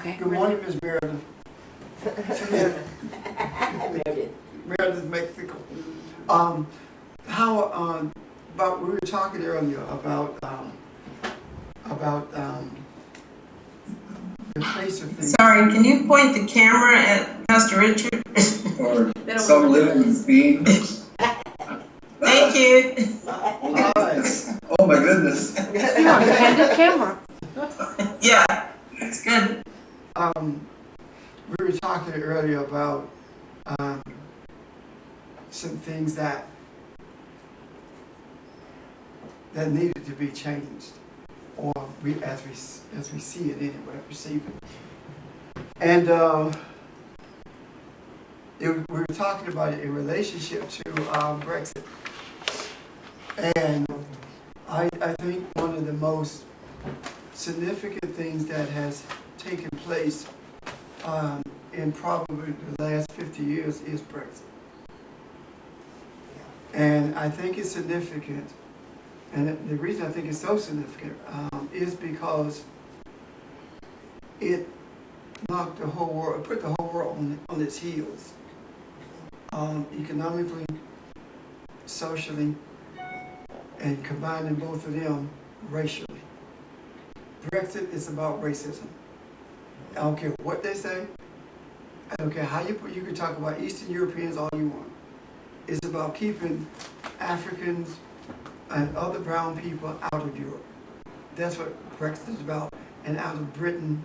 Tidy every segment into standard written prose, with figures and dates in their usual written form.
Okay. Good morning, Ms. Meredith. Meredith, Mexico. About, we were talking earlier about the face of things. Sorry, can you point the camera at Pastor Richard? Or some living being. Thank you. Hi. Oh my goodness. Yeah, behind the camera. Yeah, it's good. We were talking earlier about some things that needed to be changed, or as we see it anyway, perceive it. And we were talking about it in relationship to Brexit. And I think one of the most significant things that has taken place in probably the last 50 years is Brexit. And I think it's significant, and the reason I think it's so significant is because it knocked the whole world, put the whole world on its heels, economically, socially, and combining both of them racially. Brexit is about racism. I don't care what they say. I don't care how you can talk about Eastern Europeans all you want. It's about keeping Africans and other brown people out of Europe. That's what Brexit is about, and out of Britain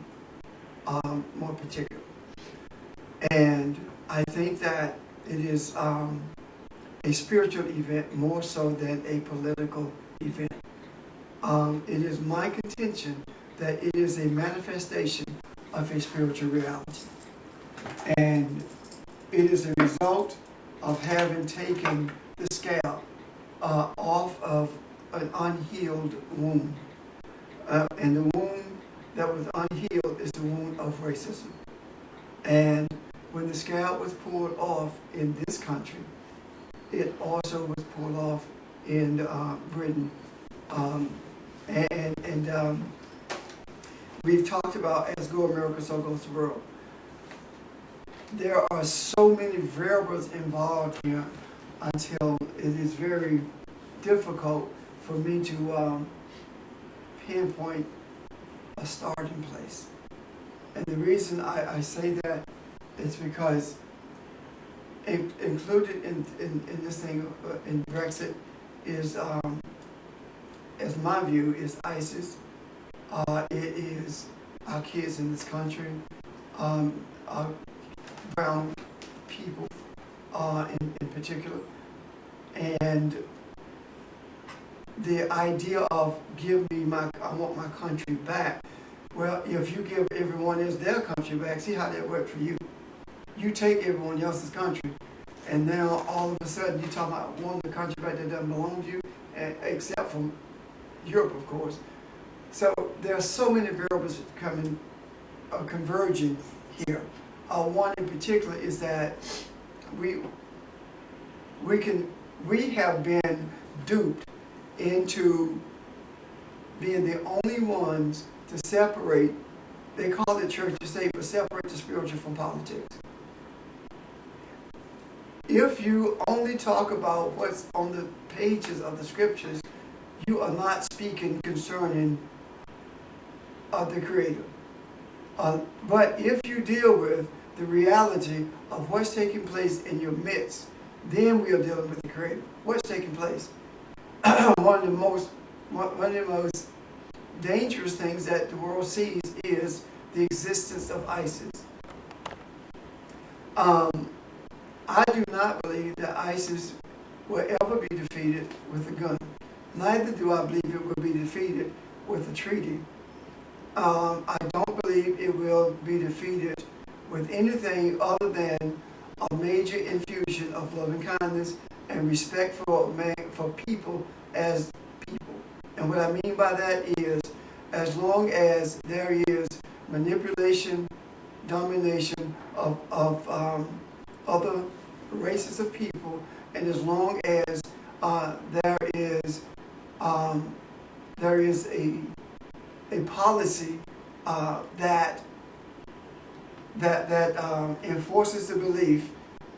more particular. And I think that it is a spiritual event more so than a political event. It is my contention that it is a manifestation of a spiritual reality. And it is a result of having taken the scab off of an unhealed wound. And the wound that was unhealed is the wound of racism. And when the scab was pulled off in this country, it also was pulled off in Britain. We've talked about as go America, so goes the world. There are so many variables involved here until it is very difficult for me to pinpoint a starting place. And the reason I say that is because included in this thing, in Brexit, is, as my view, is ISIS. It is our kids in this country, our brown people in particular, and the idea of I want my country back. Well, if you give everyone else their country back, see how that worked for you. You take everyone else's country, and now all of a sudden you're talking about one of the country back that doesn't belong to you, except from Europe, of course. So there are so many variables converging here. One in particular is that we have been duped into being the only ones to separate. They call it church and state, but separate the spiritual from politics. If you only talk about what's on the pages of the scriptures, you are not speaking concerning the Creator. But if you deal with the reality of what's taking place in your midst, then we are dealing with the Creator. What's taking place? One of the most dangerous things that the world sees is the existence of ISIS. I do not believe that ISIS will ever be defeated with a gun. Neither do I believe it will be defeated with a treaty. I don't believe it will be defeated with anything other than a major infusion of loving kindness and respect for people as people. And what I mean by that is, as long as there is manipulation, domination of other races of people, and as long as there is a policy that that enforces the belief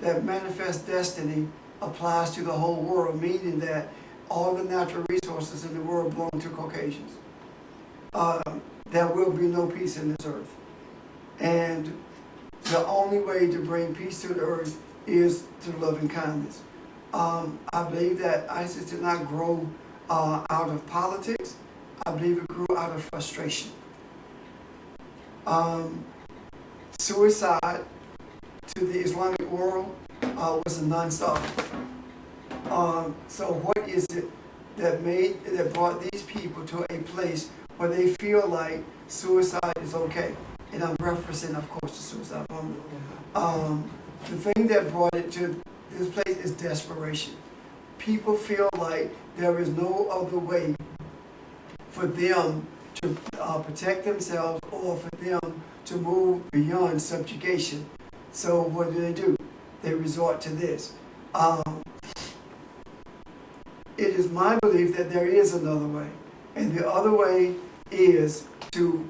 that manifest destiny applies to the whole world, meaning that all the natural resources in the world belong to Caucasians. There will be no peace in this earth. And the only way to bring peace to the earth is through love and kindness. I believe that ISIS did not grow out of politics. I believe it grew out of frustration. Suicide to the Islamic world was a non-starter. So what is it that brought these people to a place where they feel like suicide is okay? And I'm referencing, of course, the suicide bomber. The thing that brought it to this place is desperation. People feel like there is no other way for them to protect themselves or for them to move beyond subjugation. So what do? They resort to this. It is my belief that there is another way. And the other way is to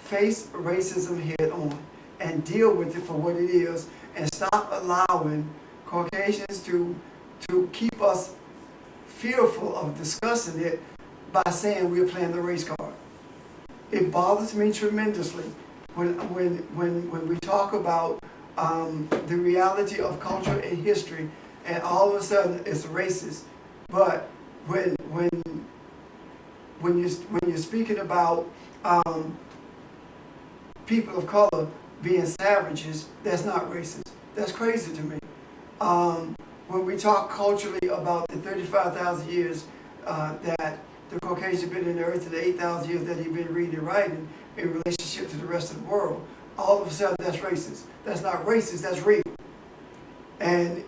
face racism head on and deal with it for what it is and stop allowing Caucasians to keep us fearful of discussing it by saying we're playing the race card. It bothers me tremendously when we talk about the reality of culture and history, and all of a sudden it's racist. But when you're speaking about people of color being savages, that's not racist. That's crazy to me. When we talk culturally about the 35,000 years that the Caucasian have been in the earth and the 8,000 years that he's been reading and writing in relationship to the rest of the world, all of a sudden that's racist. That's not racist, that's real. And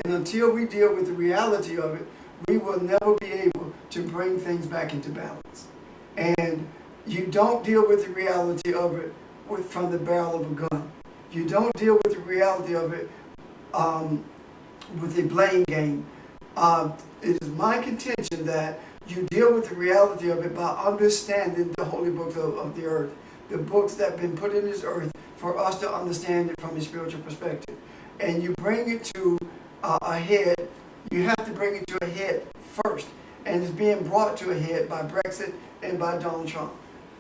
until we deal with the reality of it, we will never be able to bring things back into balance. And you don't deal with the reality of it from the barrel of a gun. You don't deal with the reality of it with a blame game. It is my contention that you deal with the reality of it by understanding the holy books of the earth, the books that have been put in this earth for us to understand it from a spiritual perspective. And you bring it to a head. You have to bring it to a head first. And it's being brought to a head by Brexit and by Donald Trump.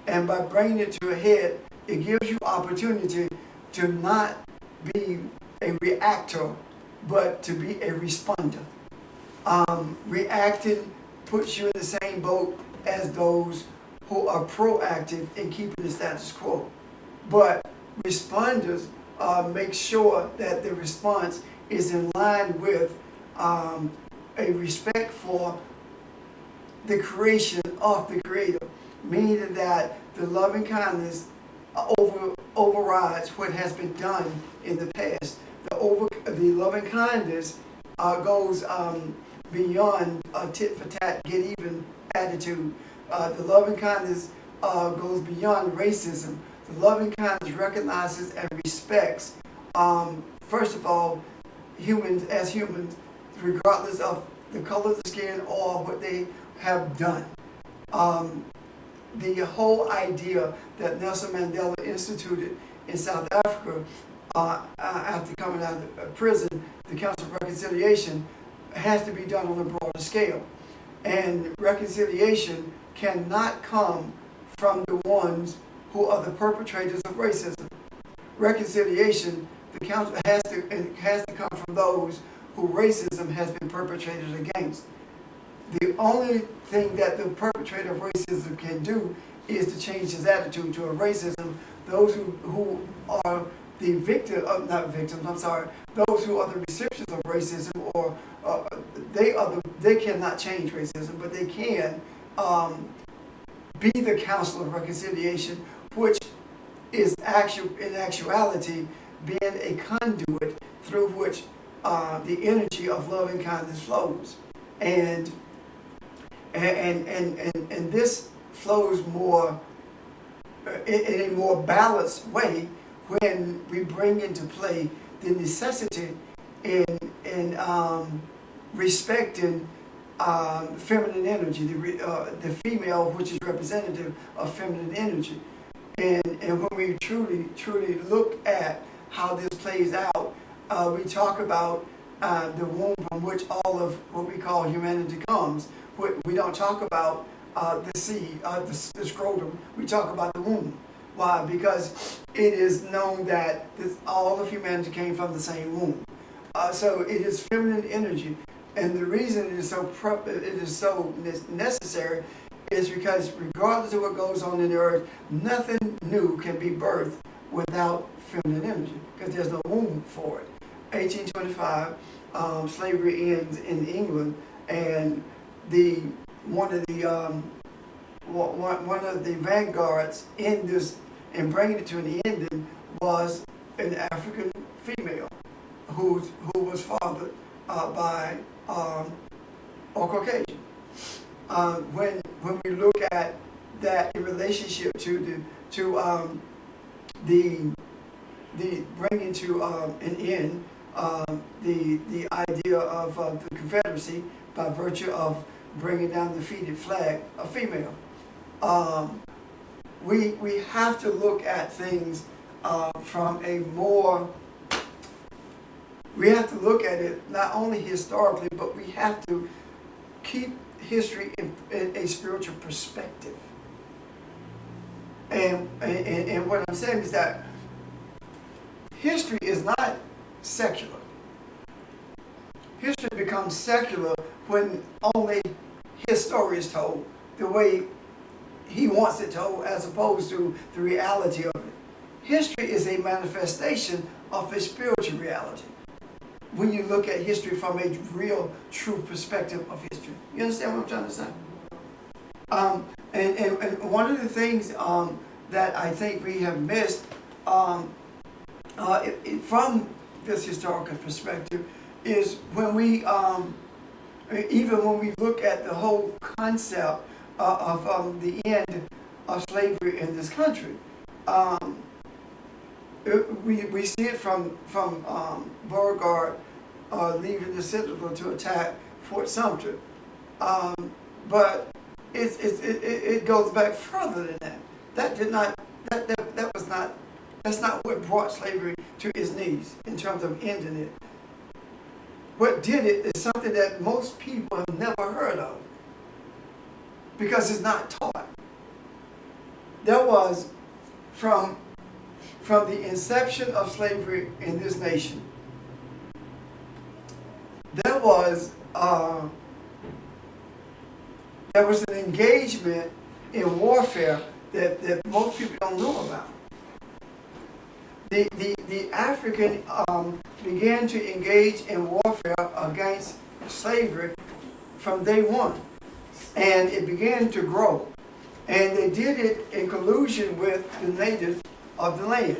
And by bringing it to a head, it gives you opportunity to not be a reactor, but to be a responder. Reacting puts you in the same boat as those who are proactive in keeping the status quo. But responders make sure that the response is in line with a respect for the creation of the Creator, meaning that the loving kindness overrides what has been done in the past. The loving kindness goes beyond a tit for tat, get even attitude. The loving kindness goes beyond racism. The loving kindness recognizes and respects, first of all, humans as humans, regardless of the color of the skin or what they have done. The whole idea that Nelson Mandela instituted in South Africa after coming out of prison, the Council of Reconciliation, has to be done on a broader scale. And reconciliation cannot come from the ones who are the perpetrators of racism. Reconciliation, the council has to come from those who racism has been perpetrated against. The only thing that the perpetrator of racism can do is to change his attitude to a racism. Those who are the victim of, not victims, I'm sorry, those who are the recipients of racism, or they cannot change racism, but they can be the Council of Reconciliation, which is in actuality being a conduit through which the energy of love and kindness flows. And this flows more in a more balanced way when we bring into play the necessity in respecting feminine energy, the female, which is representative of feminine energy. And when we truly look at how this plays out, we talk about the womb from which all of what we call humanity comes. We don't talk about the seed, the scrotum. We talk about the womb. Why? Because it is known that all of humanity came from the same womb. So it is feminine energy. And the reason it is so necessary is because regardless of what goes on in the earth, nothing new can be birthed without feminine energy, because there's no womb for it. 1825, slavery ends in England, and one of the vanguards in this and bringing it to an ending was an African female who was fathered by or Caucasian. When we look at that in relationship to the bringing to an end the idea of the Confederacy by virtue of bringing down the defeated flag, a female. We have to look at things from a more. We have to look at it not only historically, but we have to keep history in a spiritual perspective. And what I'm saying is that history is not secular. History becomes secular when only his story is told the way he wants it told, as opposed to the reality of it. History is a manifestation of a spiritual reality when you look at history from a real, true perspective of history. You understand what I'm trying to say? And one of the things that I think we have missed from this historical perspective is when we, even when we look at the whole concept of the end of slavery in this country, we see it from Beauregard leaving the Citadel to attack Fort Sumter, but it goes back further than that. That's not what brought slavery to its knees in terms of ending it. What did it is something that most people have never heard of, because it's not taught. There was, from the inception of slavery in this nation, there was an engagement in warfare that most people don't know about. The African began to engage in warfare against slavery from day one, and it began to grow. And they did it in collusion with the natives of the land.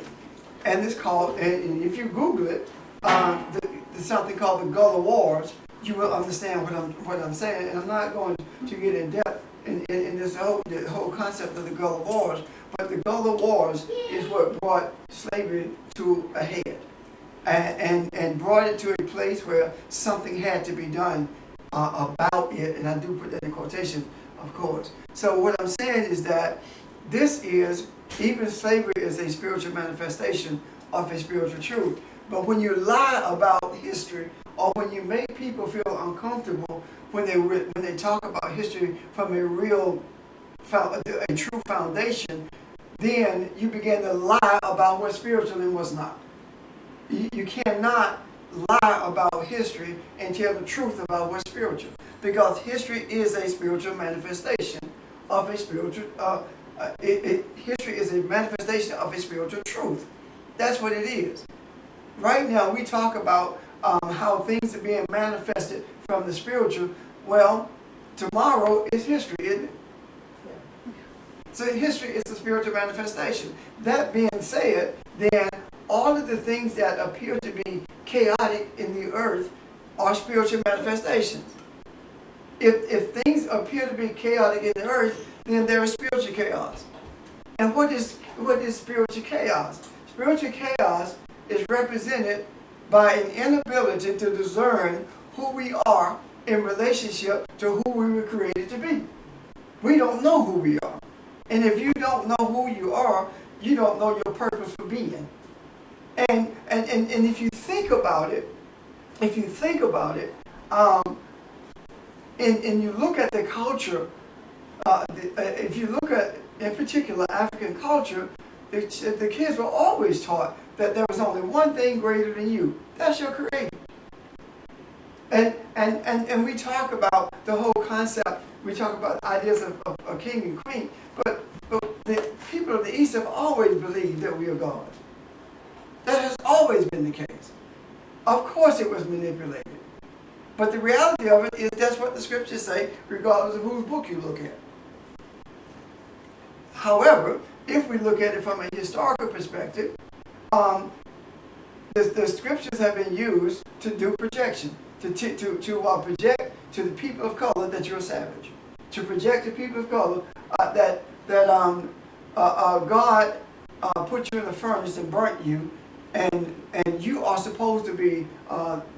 And it's called, and if you Google it, there's something called the Gullah Wars. You will understand what I'm saying. And I'm not going to get in depth in this the whole concept of the Gullah Wars. But the Gullah Wars is what brought slavery to a head, and brought it to a place where something had to be done about it. And I do put that in quotation, of course. So what I'm saying is that even slavery is a spiritual manifestation of a spiritual truth. But when you lie about history, or when you make people feel uncomfortable when they talk about history from a true foundation, then you begin to lie about what's spiritual and what's not. You cannot lie about history and tell the truth about what's spiritual, because history is a spiritual manifestation of a spiritual. History is a manifestation of a spiritual truth. That's what it is. Right now, we talk about how things are being manifested from the spiritual. Well, tomorrow is history, isn't it? So history is a spiritual manifestation. That being said, then all of the things that appear to be chaotic in the earth are spiritual manifestations. If things appear to be chaotic in the earth, then there is spiritual chaos. And what is spiritual chaos? Spiritual chaos is represented by an inability to discern who we are in relationship to who we were created to be. We don't know who we are. And if you don't know who you are, you don't know your purpose for being. And if you think about it, and you look at the culture, if you look at, in particular, African culture, the kids were always taught that there was only one thing greater than you. That's your Creator. And we talk about the whole concept, we talk about ideas of a king and queen, but the people of the East have always believed that we are God. That has always been the case. Of course it was manipulated. But the reality of it is that's what the scriptures say, regardless of whose book you look at. However, if we look at it from a historical perspective, the scriptures have been used to do projection, to project to the people of color that you're a savage, to project to people of color that God put you in the furnace and burnt you, and you are supposed to be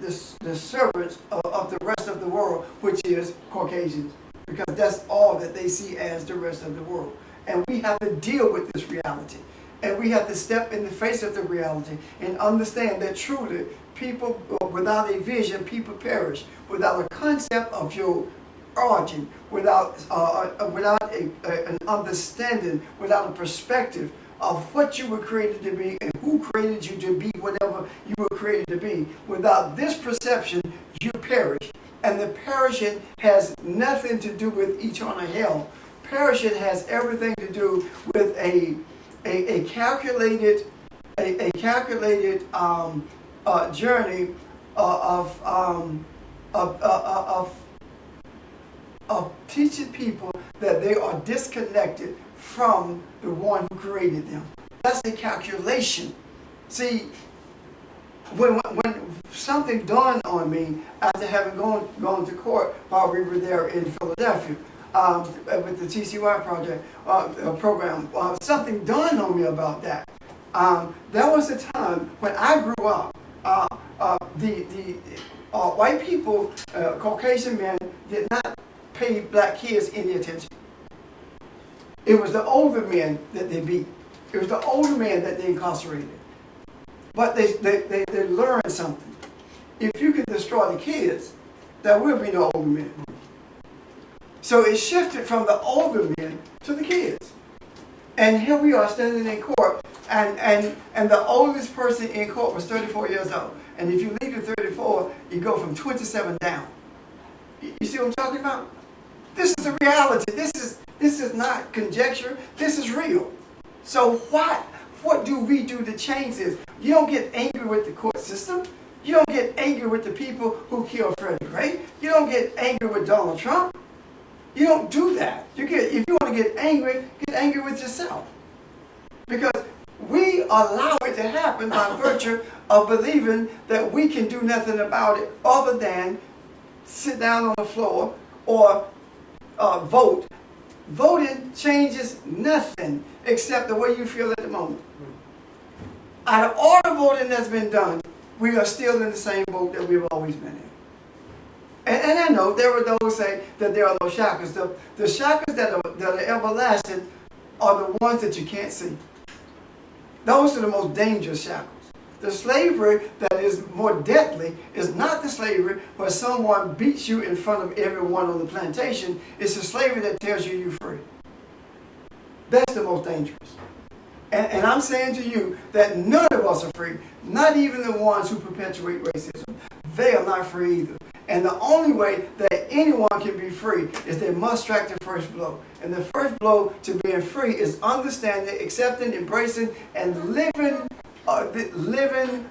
the servants of the rest of the world, which is Caucasians, because that's all that they see as the rest of the world. And we have to deal with this reality. And we have to step in the face of the reality and understand that truly, people, without a vision, people perish. Without a concept of your origin, without an understanding, without a perspective of what you were created to be and who created you to be whatever you were created to be, without this perception, you perish. And the perishing has nothing to do with eternal hell. Perishing has everything to do with a calculated journey of teaching people that they are disconnected from the one who created them. That's the calculation. See, when something dawned on me after having gone to court while we were there in Philadelphia, with the TCY project program, something dawned on me about that. There was a time when I grew up, the white people, Caucasian men, did not pay black kids any attention. It was the older men that they beat. It was the older men that they incarcerated. But they learned something. If you can destroy the kids, there will be no older men. So it shifted from the older men to the kids. And here we are standing in court, and the oldest person in court was 34 years old. And if you leave at 34, you go from 27 down. You see what I'm talking about? This is the reality. This is not conjecture. This is real. So what do we do to change this? You don't get angry with the court system. You don't get angry with the people who killed Freddie Gray. You don't get angry with Donald Trump. You don't do that. If you want to get angry with yourself. Because we allow it to happen by virtue of believing that we can do nothing about it other than sit down on the floor or vote. Voting changes nothing except the way you feel at the moment. Out of all the voting that's been done, we are still in the same boat that we've always been in. And I know there are those who say that there are no shackles. The shackles that are everlasting are the ones that you can't see. Those are the most dangerous shackles. The slavery that is more deadly is not the slavery where someone beats you in front of everyone on the plantation. It's the slavery that tells you you're free. That's the most dangerous. And I'm saying to you that none of us are free, not even the ones who perpetuate racism. They are not free either. And the only way that anyone can be free is they must strike the first blow. And the first blow to being free is understanding, accepting, embracing, and living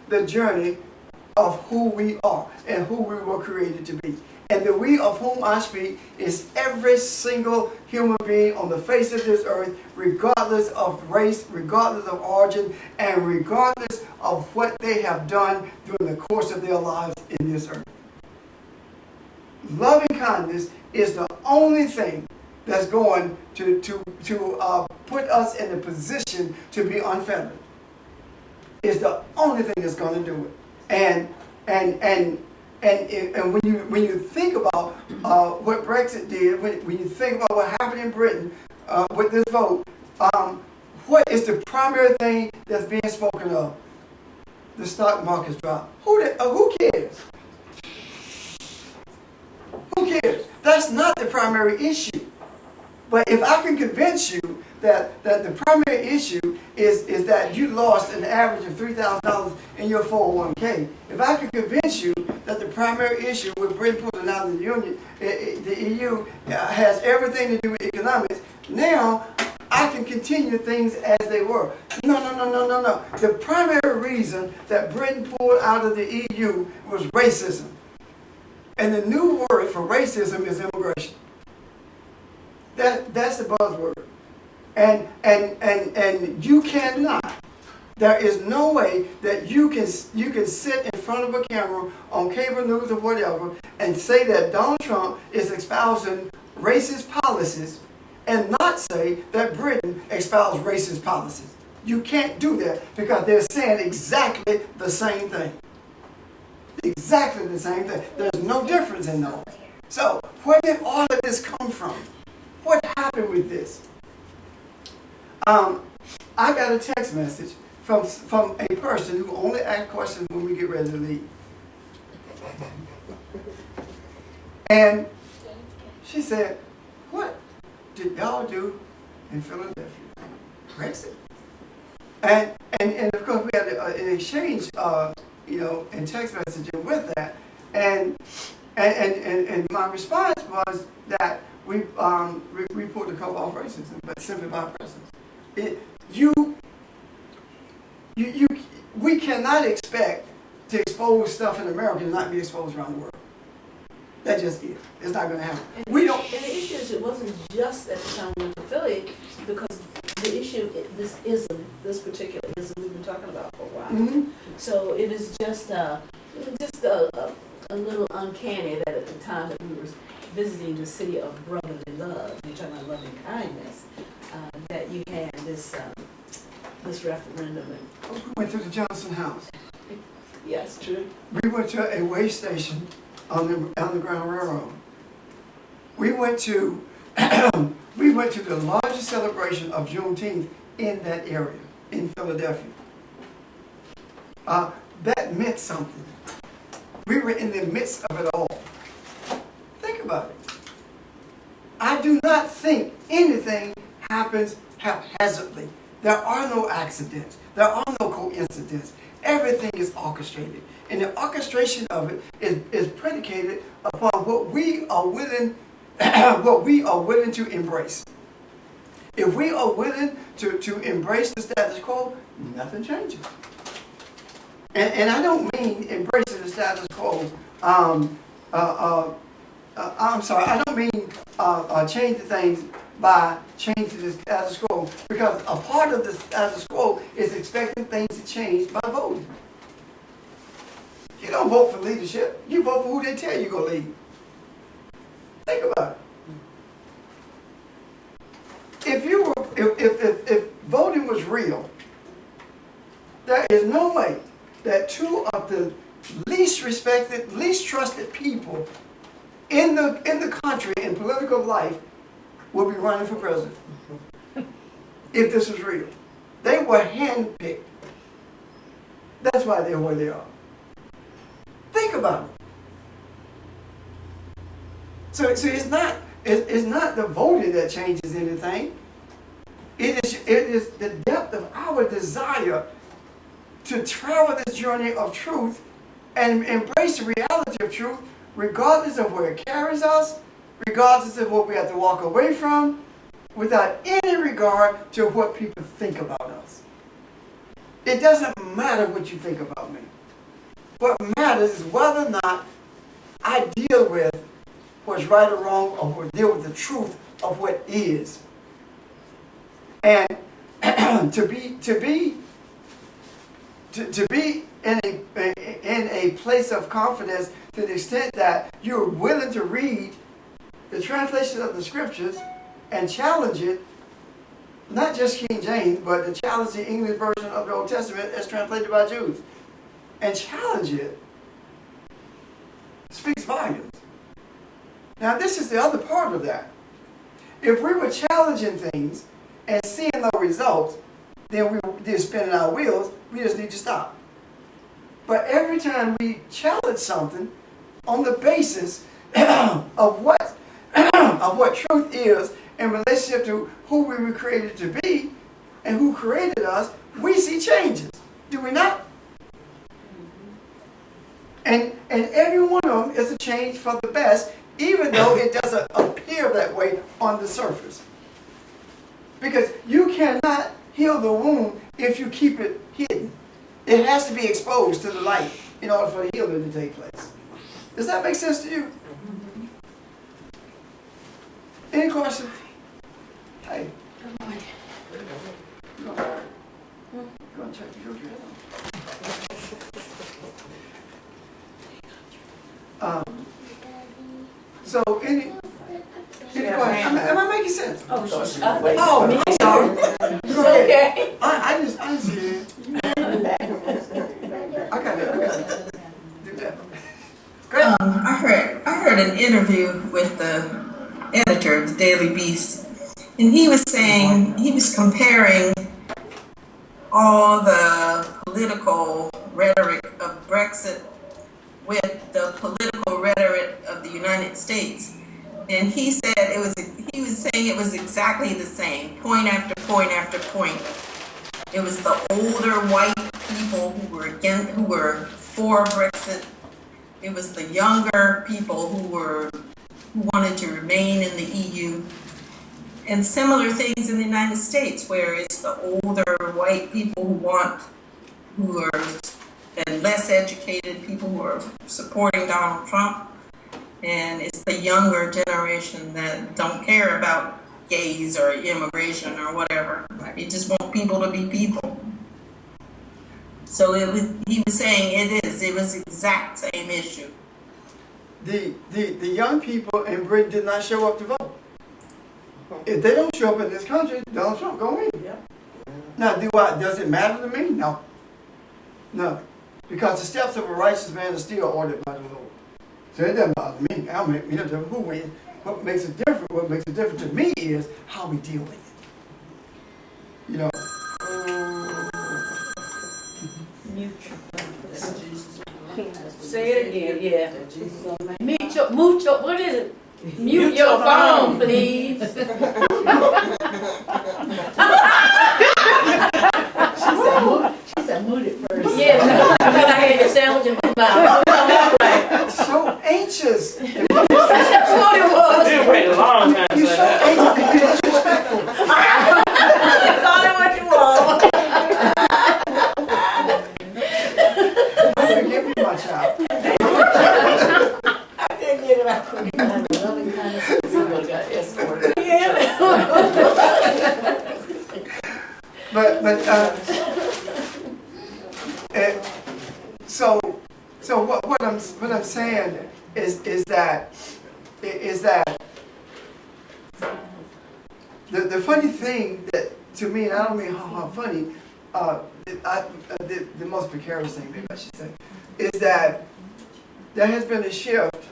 the journey of who we are and who we were created to be. And the we of whom I speak is every single human being on the face of this earth, regardless of race, regardless of origin, and regardless of what they have done during the course of their lives in this earth. Loving kindness is the only thing that's going to put us in a position to be unfettered. It's the only thing that's going to do it. And when you think about what Brexit did, when you think about what happened in Britain with this vote, What is the primary thing that's being spoken of? The stock market's drop. Who cares? Who cares? That's not the primary issue. But if I can convince you that the primary issue is that you lost an average of $3,000 in your 401k, if I can convince you that the primary issue with Britain pulling out of the Union, the EU has everything to do with economics, now I can continue things as they were. No. The primary reason that Britain pulled out of the EU was racism. And the new word for racism is immigration. That's the buzzword. And you cannot, there is no way that you can sit in front of a camera on cable news or whatever and say that Donald Trump is espousing racist policies and not say that Britain espoused racist policies. You can't do that because they're saying exactly the same thing. Exactly the same thing. There's no difference in those. So, where did all of this come from? What happened with this? I got a text message from a person who only asks questions when we get ready to leave. And she said, "What did y'all do in Philadelphia? Brexit?" And of course we had an exchange, in text messaging with that, and my response was that we pulled the cover off racism, but simply by presence. We cannot expect to expose stuff in America and not be exposed around the world. That just is. It's not going to happen. And the issue is it wasn't just at the time we went to Philly, because the issue, this particular ism we've been talking about for a while. Mm-hmm. So it is just a little uncanny that at the time that we were visiting the city of brotherly love, you're talking about loving kindness, that you had this referendum. We went to the Johnson House. Yes, true. We went to a way station on the Underground Railroad. We went to the largest celebration of Juneteenth in that area, in Philadelphia. That meant something. We were in the midst of it all. Think about it. I do not think anything happens haphazardly. There are no accidents. There are no coincidences. Everything is orchestrated. And the orchestration of it is predicated upon what we are willing to embrace. If we are willing to embrace the status quo, nothing changes. And I don't mean embracing the status quo. I'm sorry. I don't mean changing things by changing the status quo, because a part of the status quo is expecting things to change by voting. You don't vote for leadership. You vote for who they tell you're going to lead. Think about it. If voting was real, there is no way that two of the least respected, least trusted people in the country in political life will be running for president. If this was real. They were handpicked. That's why they're where they are. Think about it. So it's not the voting that changes anything. It is the depth of our desire to travel this journey of truth and embrace the reality of truth, regardless of where it carries us, regardless of what we have to walk away from, without any regard to what people think about us. It doesn't matter what you think about me. What matters is whether or not I deal with what's right or wrong, or deal with the truth of what is. And to be in a place of confidence to the extent that you're willing to read the translation of the scriptures and challenge it, not just King James, but to challenge the English version of the Old Testament as translated by Jews, and challenge it, speaks volumes. Now, this is the other part of that. If we were challenging things and seeing no results, then we're spinning our wheels. We just need to stop. But every time we challenge something on the basis of what truth is in relationship to who we were created to be and who created us, we see changes. Do we not? And every one of them is a change for the best, even though it doesn't appear that way on the surface. Because you cannot heal the wound if you keep it hidden. It has to be exposed to the light in order for the healing to take place. Does that make sense to you? Any questions? Hey. Go and check your drill. So any questions? Am I making sense? Oh, sure. Oh, I'm sorry. Go ahead. Okay. I see it. I got it. Do that. Great. I heard an interview with the editor of the Daily Beast, and he was saying, he was comparing all the political rhetoric of Brexit with the political rhetoric of the United States. And he said he was saying it was exactly the same, point after point after point. It was the older white people who were for Brexit. It was the younger people who wanted to remain in the EU. And similar things in the United States, where it's the older white people who are and less educated people who are supporting Donald Trump. And it's the younger generation that don't care about gays or immigration or whatever. They just want people to be people. So he was saying it was the exact same issue. The young people in Britain did not show up to vote. If they don't show up in this country, Donald Trump go in. Yep. Now, does it matter to me? No. No. Because the steps of a righteous man are still ordered by the Lord. So it doesn't bother me. I'll make me different who wins. What makes it different to me is how we deal with it. You know. Say it again, yeah. What is it? Mute your phone, please. She said mute it first. Yeah, I had your sandwich in my mouth. So anxious. That's what it was. It wait a long time. You're so anxious to be disrespectful. Call it what you want. I forgive you, my child. I couldn't get it out. Loving kindness. Somebody got escorted. Yeah. So what I'm saying is that the funny thing that to me, and I don't mean how funny, the most precarious thing, maybe I should say, is that there has been a shift,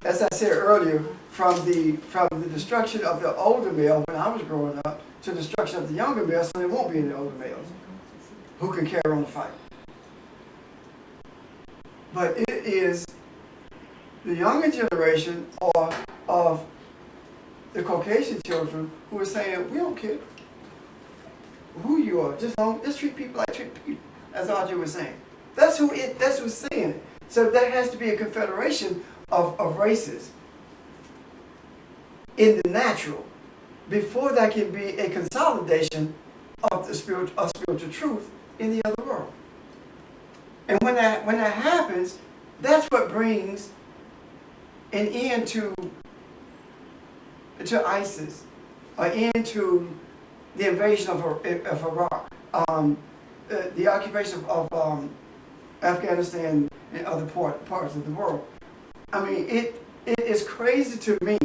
as I said earlier, from the destruction of the older male when I was growing up to the destruction of the younger male, so there won't be any older males who can carry on the fight. But it is the younger generation or of the Caucasian children who are saying, we don't care who you are, just treat people like treat people, as Audrey was saying. That's who's saying it. So there has to be a confederation of races in the natural before there can be a consolidation of the spiritual truth in the other world. And when that happens, that's what brings an end to ISIS, an end to the invasion of Iraq, the occupation of Afghanistan and other parts of the world. I mean, it is crazy to me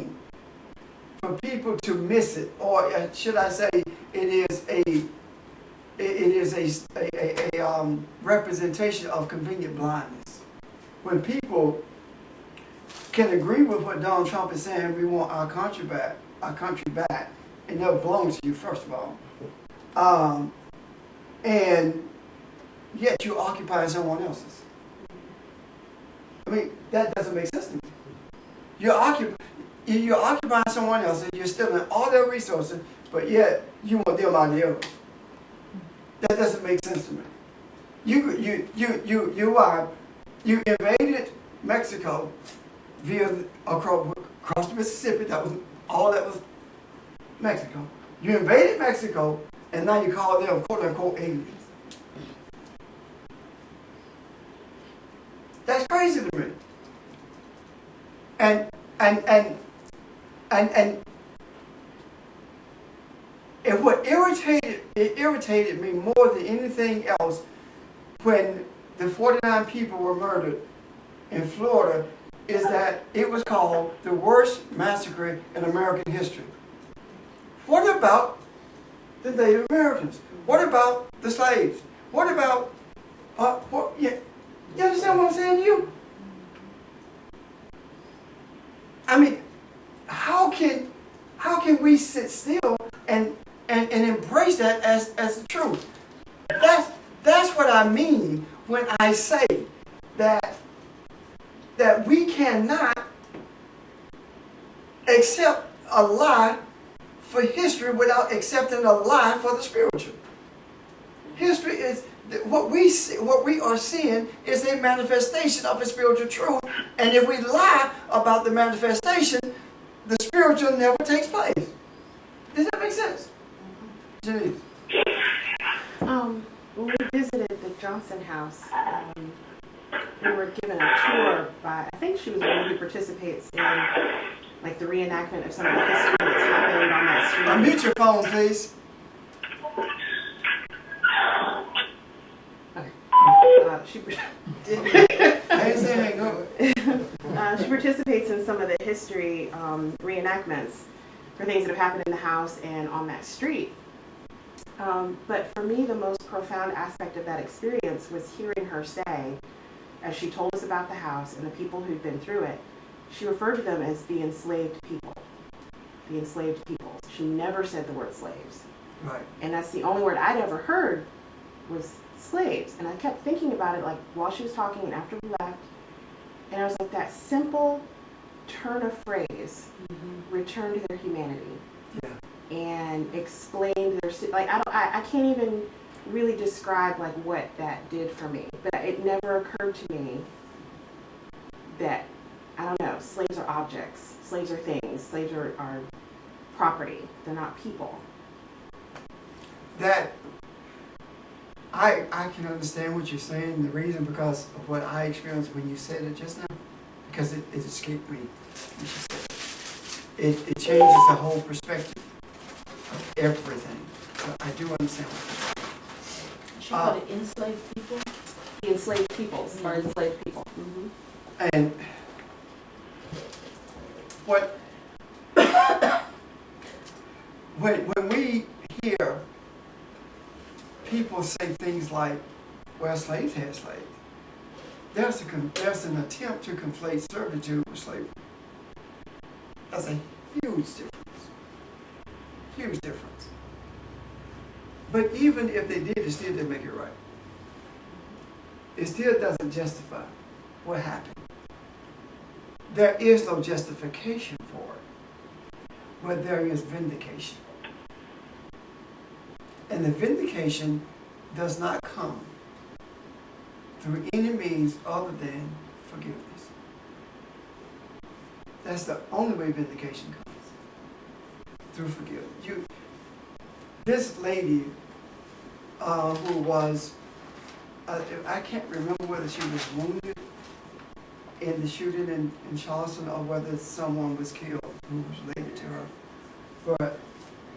for people to miss it, or should I say, it is a representation of convenient blindness. When people can agree with what Donald Trump is saying, we want our country back, it never belongs to you, first of all. and yet you're occupying someone else's. I mean, that doesn't make sense to me. You're occupying someone else's, you're stealing all their resources, but yet you want them out of yours. That doesn't make sense to me. You invaded Mexico across the Mississippi. That was all that was Mexico. You invaded Mexico, and now you call them quote unquote aliens. That's crazy to me. And what irritated me more than anything else when the 49 people were murdered in Florida is that it was called the worst massacre in American history. What about the Native Americans? What about the slaves? What about, you understand what I'm saying to you? I mean, how can we sit still and embrace that as the truth? That's what I mean when I say that we cannot accept a lie for history without accepting a lie for the spiritual. History is what we are seeing is a manifestation of a spiritual truth, and if we lie about the manifestation, the spiritual never takes place. Does that make sense? Janice? When we visited the Johnson House, we were given a tour by, I think she was the one who participates in like the reenactment of some of the history that's happened on that street. Unmute your phone, please. She participates in some of the history reenactments for things that have happened in the house and on that street. But for me, the most profound aspect of that experience was hearing her say, as she told us about the house and the people who'd been through it, she referred to them as the enslaved people. The enslaved people. She never said the word slaves. Right. And that's the only word I'd ever heard was slaves. And I kept thinking about it like while she was talking and after we left. And I was like, that simple turn of phrase, return to their humanity. Yeah. And explain their, like, I can't even really describe like what that did for me. But it never occurred to me that, I don't know, slaves are objects. Slaves are things. Slaves are property. They're not people. That I can understand what you're saying. The reason because of what I experienced when you said it just now, because it escaped me when you said it. It changes the whole perspective of everything. So I do understand what you're saying. She called it enslaved people? The enslaved peoples are enslaved people. And what when we hear people say things like, well, slaves had slaves, there's an attempt to conflate servitude with slavery. That's a huge difference. Huge difference. But even if they did, it still didn't make it right. It still doesn't justify what happened. There is no justification for it, but there is vindication. And the vindication does not come through any means other than forgiveness. That's the only way vindication comes, through forgiveness. This lady who was, I can't remember whether she was wounded in the shooting in Charleston or whether someone was killed who was related to her. But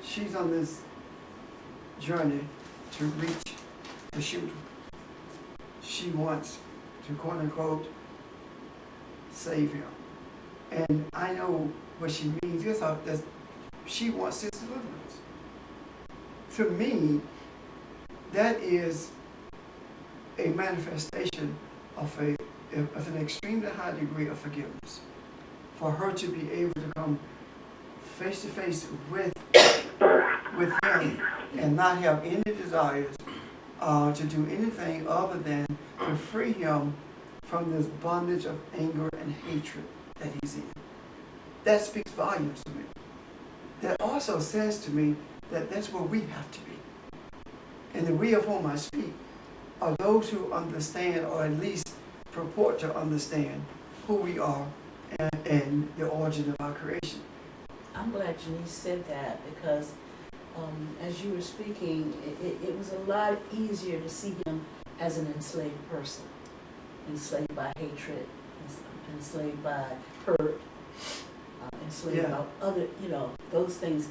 she's on this journey to reach the shooter. She wants to, quote unquote, save him. And I know what she means. It's that she wants his deliverance. To me, that is a manifestation of an extremely high degree of forgiveness. For her to be able to come face to face with him and not have any desires to do anything other than to free him from this bondage of anger and hatred that he's in. That speaks volumes to me. That also says to me that that's where we have to be. And the we of whom I speak are those who understand, or at least purport to understand, who we are and the origin of our creation. I'm glad Janice said that because as you were speaking, it was a lot easier to see him as an enslaved person, enslaved by hatred, enslaved by hurt, enslaved by other, those things.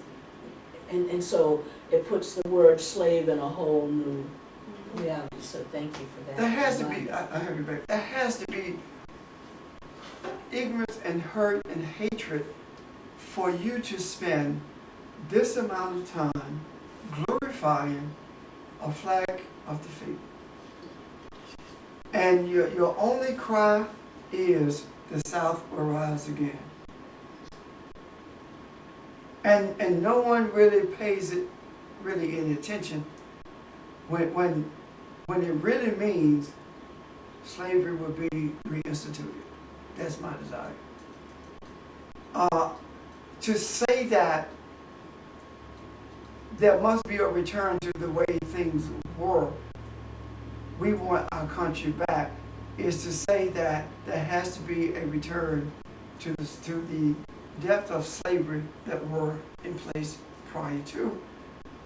And so it puts the word slave in a whole new reality. So thank you for that. There has to be, I have you back, there has to be ignorance and hurt and hatred for you to spend this amount of time glorifying a flag of defeat. And your only cry is the South will rise again. And no one really pays it really any attention when it really means slavery will be reinstituted. That's my desire. To say that there must be a return to the way things were, we want our country back, is to say that there has to be a return to the depth of slavery that were in place prior to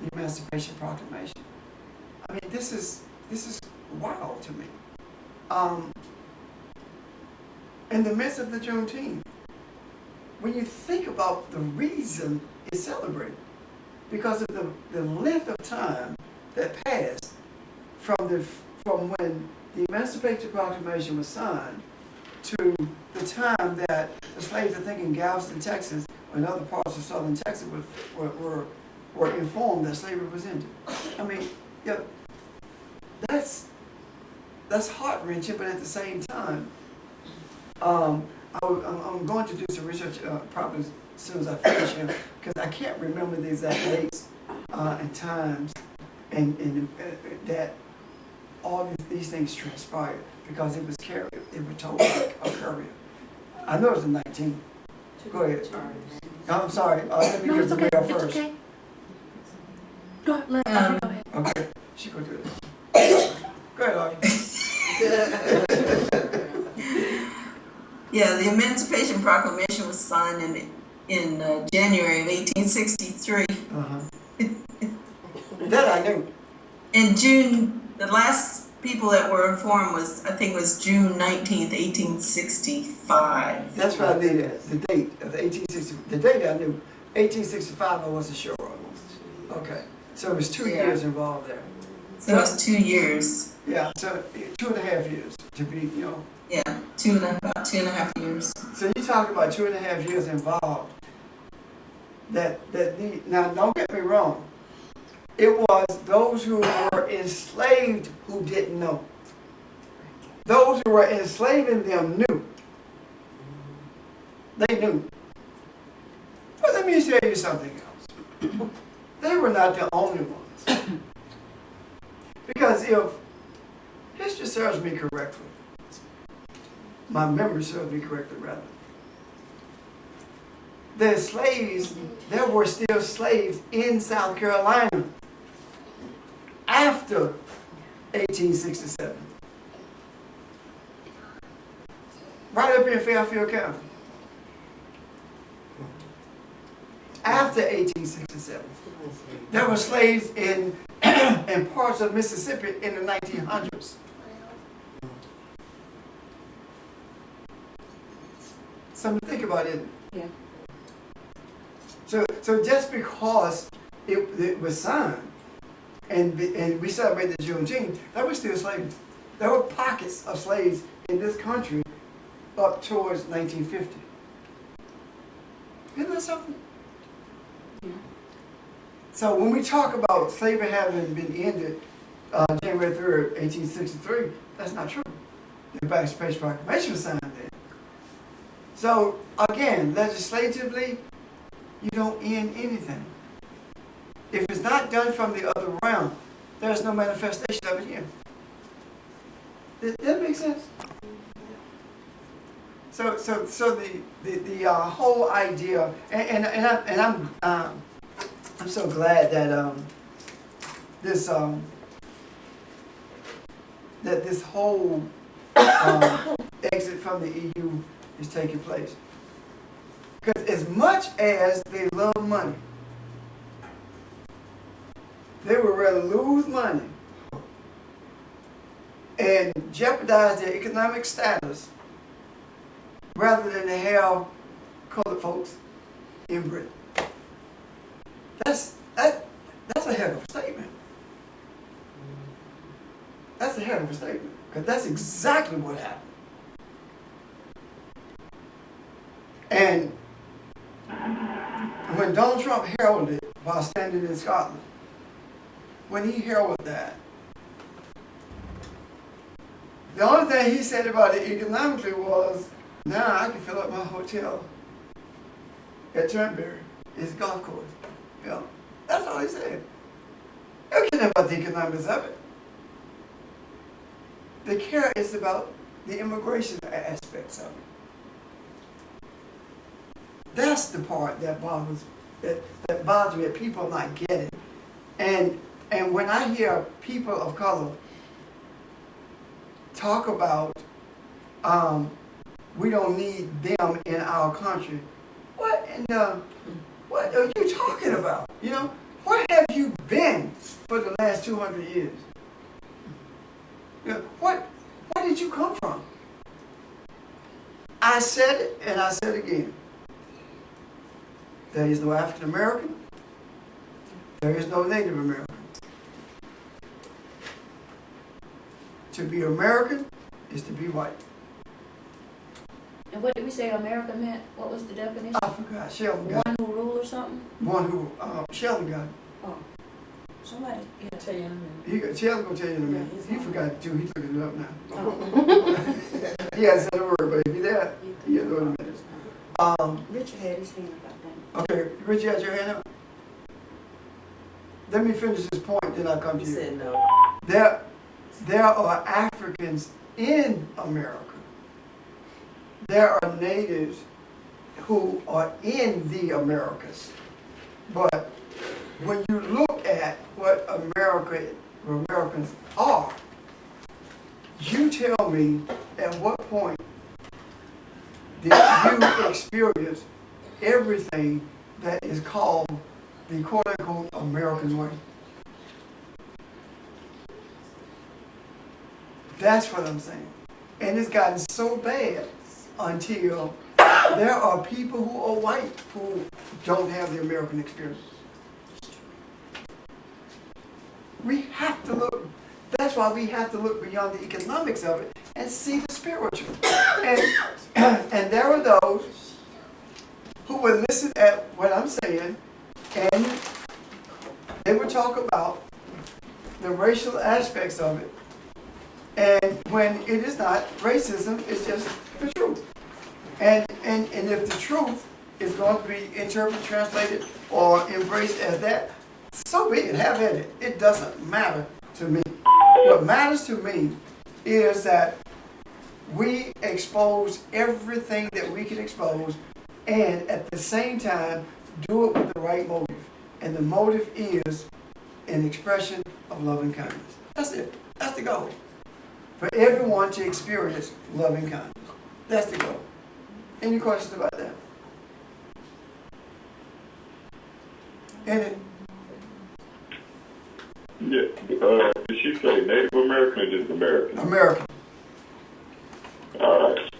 the Emancipation Proclamation. I mean, this is wild to me. In the midst of the Juneteenth, when you think about the reason it's celebrated, because of the length of time that passed from when the Emancipation Proclamation was signed to the time that the slaves, I think in Galveston, Texas, and other parts of southern Texas were informed that slavery was ended. I mean, that's heart-wrenching, but at the same time, I'm going to do some research probably as soon as I finish here, because I can't remember the exact dates and times and that all these things transpired, because it was carried, it was told like a courier. I know it was the 19th. Go ahead. I'm sorry. Let me get the mail first. Okay. Go ahead. Okay. She go do it. Go ahead, Audrey. Yeah, the Emancipation Proclamation was signed in January of 1863. That I knew. In June, the last people that were informed was June 19th, 1865. That's what I needed. The date of the 1860. The date I knew. 1865. I wasn't sure on. Okay. So it was 2 years involved there. So it was 2 years. Yeah. So 2.5 years to be, Yeah, about 2.5 years. So you talk about 2.5 years involved. Now don't get me wrong. It was those who were enslaved who didn't know. Those who were enslaving them knew. They knew. But let me tell you something else. They were not the only ones. Because if history serves me correctly, my memory serves me correctly rather, the slaves, there were still slaves in South Carolina after 1867. Right up in Fairfield County. After 1867. There were slaves in parts of Mississippi in the 1900s. Something to think about, isn't it? Yeah. So just because it was signed and we celebrated Juneteenth, there were still slaves. There were pockets of slaves in this country up towards 1950. Isn't that something? Yeah. So when we talk about slavery having been ended January 3rd, 1863, that's not true. The Emancipation Proclamation was signed then. So again, legislatively, you don't end anything. If it's not done from the other realm, there's no manifestation of it here. Does that make sense? So the whole idea, and I'm so glad that this that this whole exit from the EU is taking place. Because as much as they love money, they would rather lose money and jeopardize their economic status rather than to have colored folks in Britain. That's a heck of a statement. That's a heck of a statement, because that's exactly what happened. And when Donald Trump heralded it while standing in Scotland, when he heralded that, the only thing he said about it economically was, now I can fill up my hotel at Turnberry, his golf course. You know, that's all he said. He don't care about the economics of it. The care is about the immigration aspects of it. That's the part that bothers me, that people are not getting. And when I hear people of color talk about we don't need them in our country, what are you talking about? You know, where have you been for the last 200 years? You know, where did you come from? I said it and I said it again. There is no African American. There is no Native American. To be American is to be white. And what did we say America meant? What was the definition? I forgot. Sheldon got One who rule or something? one who Sheldon got. Oh, somebody, yeah. Tell you in a minute. Sheldon gonna tell you in a minute. Yeah, he's He on. forgot too. He's looking it up now. Oh. He hasn't said a word, but if you're there, you'll know in a minute. Richard had his hand about that. Okay, Rich, you had your hand up. Let me finish this point, then I'll come to He you. said no. There are Africans in America. There are natives who are in the Americas. But when you look at what Americans are, you tell me at what point did you experience everything that is called the quote-unquote American way? That's what I'm saying. And it's gotten so bad until there are people who are white who don't have the American experience. We have to look, that's why we have to look beyond the economics of it and see the spiritual. And there are those who would listen at what I'm saying and they would talk about the racial aspects of it. And when it is not, racism is just the truth. And if the truth is going to be interpreted, translated, or embraced as that, so be it, have at it. It doesn't matter to me. What matters to me is that we expose everything that we can expose and at the same time do it with the right motive. And the motive is an expression of love and kindness. That's it. That's the goal. For everyone to experience love and kindness. That's the goal. Any questions about that? Any? Yeah, did she say Native American or just American? American. All right.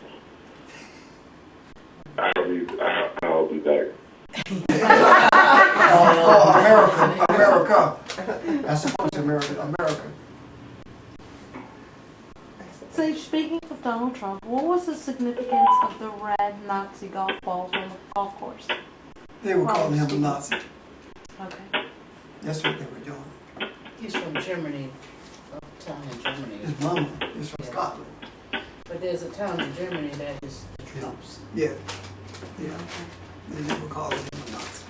I'll be back. America. I suppose America. So speaking of Donald Trump, what was the significance of the red Nazi golf balls on the golf course? They were calling him a Nazi. Okay. That's what they were doing. He's from Germany, a town in Germany. His mama is from Scotland. But there's a town in Germany that is the Trumps. Yeah. Yeah. They were calling him a Nazi.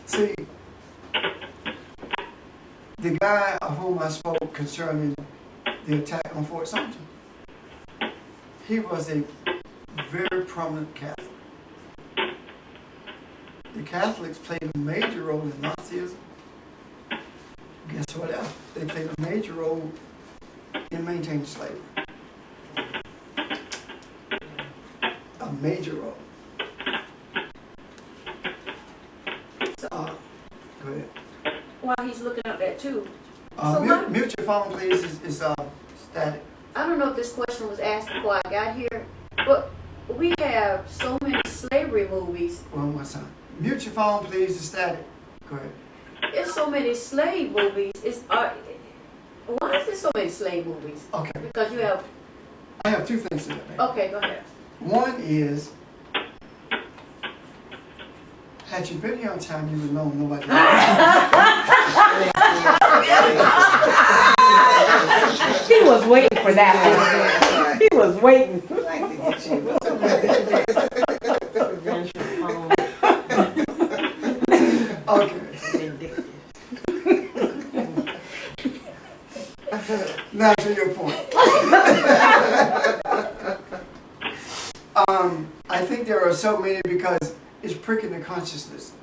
See, the guy of whom I spoke concerning the attack on Fort Sumter, he was a very prominent Catholic. The Catholics played a major role in Nazism. Guess what else? They played a major role in maintaining slavery. A major role. Go ahead. While he's looking up that too, So what- Mute your phone, please. Is static. I don't know if this question was asked before I got here, but we have so many slavery movies. One more time. Mute your phone, please. It's static. Go ahead. There's so many slave movies. Why is there so many slave movies? Okay. Because you have. I have two things to that. Okay, go ahead. One is, had you been here on time, you would know nobody. He was waiting for that one. He was waiting. Okay. Now to your point. I think there are so many because it's pricking the consciousness.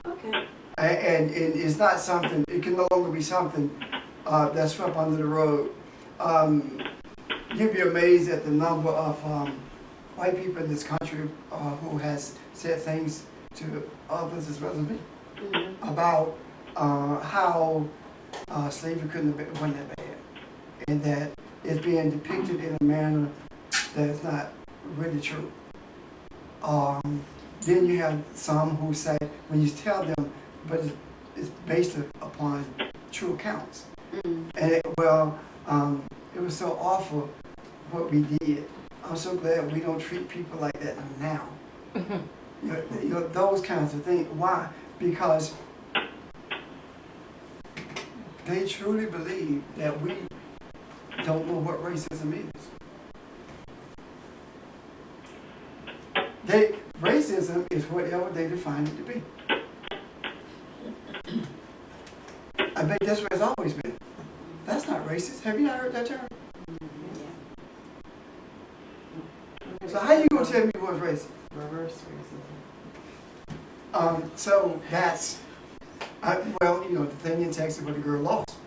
Okay. And it's not something, it can no longer be something that's swept under the rug. You'd be amazed at the number of white people in this country who has said things to others as well as me about how slavery wasn't that bad, and that it's being depicted in a manner that's not really true. Then you have some who say, when you tell them, but it's based upon true accounts. And it was so awful what we did. I'm so glad we don't treat people like that now. You know, those kinds of things. Why? Because they truly believe that we don't know what racism is. Racism is whatever they define it to be. I bet that's where it's always been. That's not racist. Have you not heard that term? So how you gonna tell me what's racist? Reverse racism. So that's, the thing in Texas where the girl lost.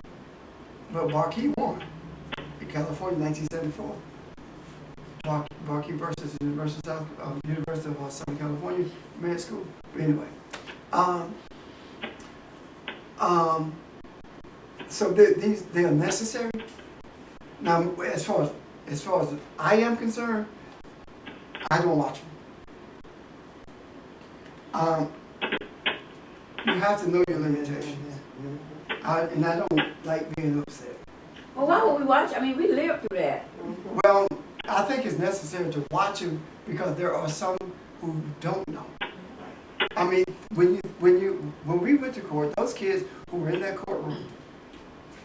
But Barkey won in California, 1974. Barkey versus the University of Southern California Med School. But anyway, so they are necessary. Now, as far as I am concerned, I don't watch them. You have to know your limitations, and I don't like being upset. Well, why would we watch? I mean, we lived through that. Well, I think it's necessary to watch them because there are some who don't know. I mean, when we went to court, those kids who were in that courtroom,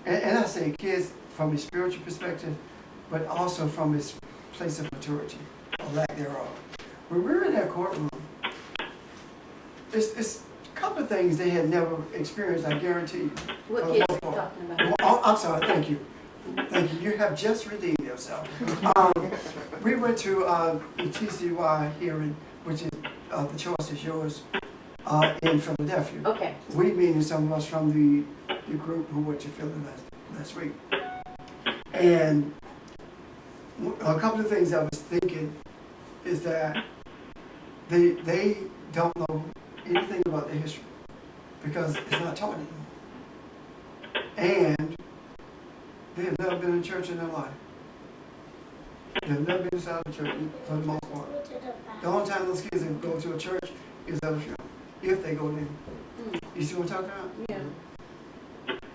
and I say kids from a spiritual perspective, but also from his place of maturity, or lack thereof. When we were in that courtroom, it's a couple of things they had never experienced, I guarantee you. What kids are you talking about? Oh, I'm sorry, thank you. Thank you. You have just redeemed yourself. We went to the TCY hearing, which is The Choice is Yours, in Philadelphia. Okay. We, meaning some of us from the group who went to Philly last week. And a couple of things I was thinking is that they don't know anything about their history because it's not taught anymore. And they have never been in church in their life. They've never been inside of church for the most part. The only time those kids go to a church is at a funeral, if they go there. You see what I'm talking about? Yeah.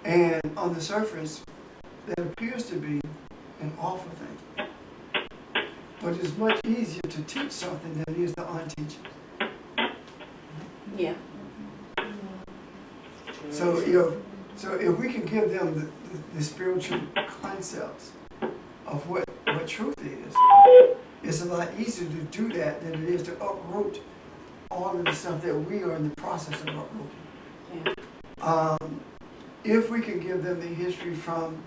And on the surface, that appears to be an awful thing. But it's much easier to teach something than it is to unteach it. Yeah. So if we can give them the spiritual concepts of what truth is, it's a lot easier to do that than it is to uproot all of the stuff that we are in the process of uprooting. Yeah. if we can give them the history from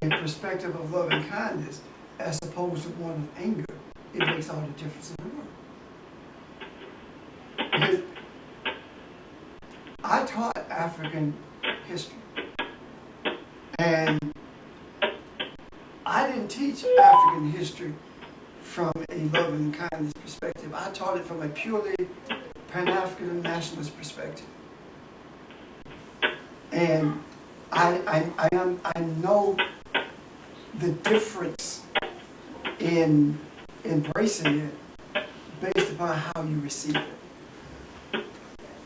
a perspective of love and kindness as opposed to one of anger, it makes all the difference in the world. Because I taught African history, and I didn't teach African history from a love and kindness perspective. I taught it from a purely Pan-African nationalist perspective. And I know the difference in embracing it based upon how you receive it.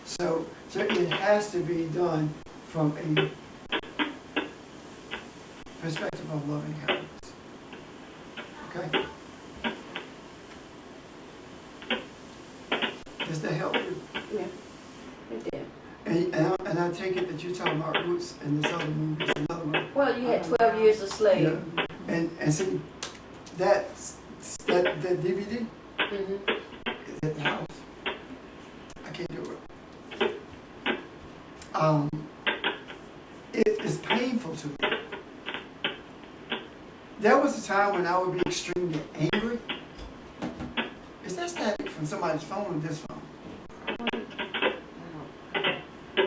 So it has to be done from a perspective of love and kindness. Okay? Does that help you? Yeah, it did. And I take it that you're talking about Roots and this other movie is another one. Well, you had 12 years a slave. Yeah. And see, that DVD Mm-hmm. is at the house. I can't do it. It is painful to me. There was a time when I would be extremely angry. Is that static from somebody's phone or this phone?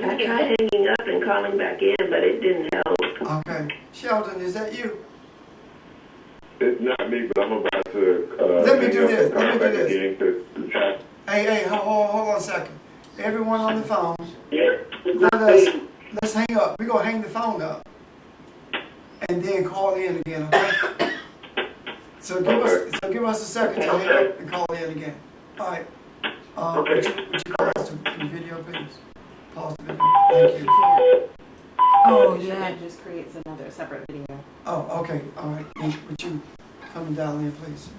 I tried hanging up and calling back in, but it didn't help. Okay. Sheldon, is that you? It's not me, but I'm about to. Let me do this. Let me do this. Hey, hold on a second. Everyone on the phone, Yeah. let's hang up. We're going to hang the phone up and then call in again, okay? So give us a second to hang up and call in again. All right. Would you pause the video, please? Pause the video. Thank you. Oh, yeah. It just creates another separate video. Oh, okay. All right. Would you come and dial in, please?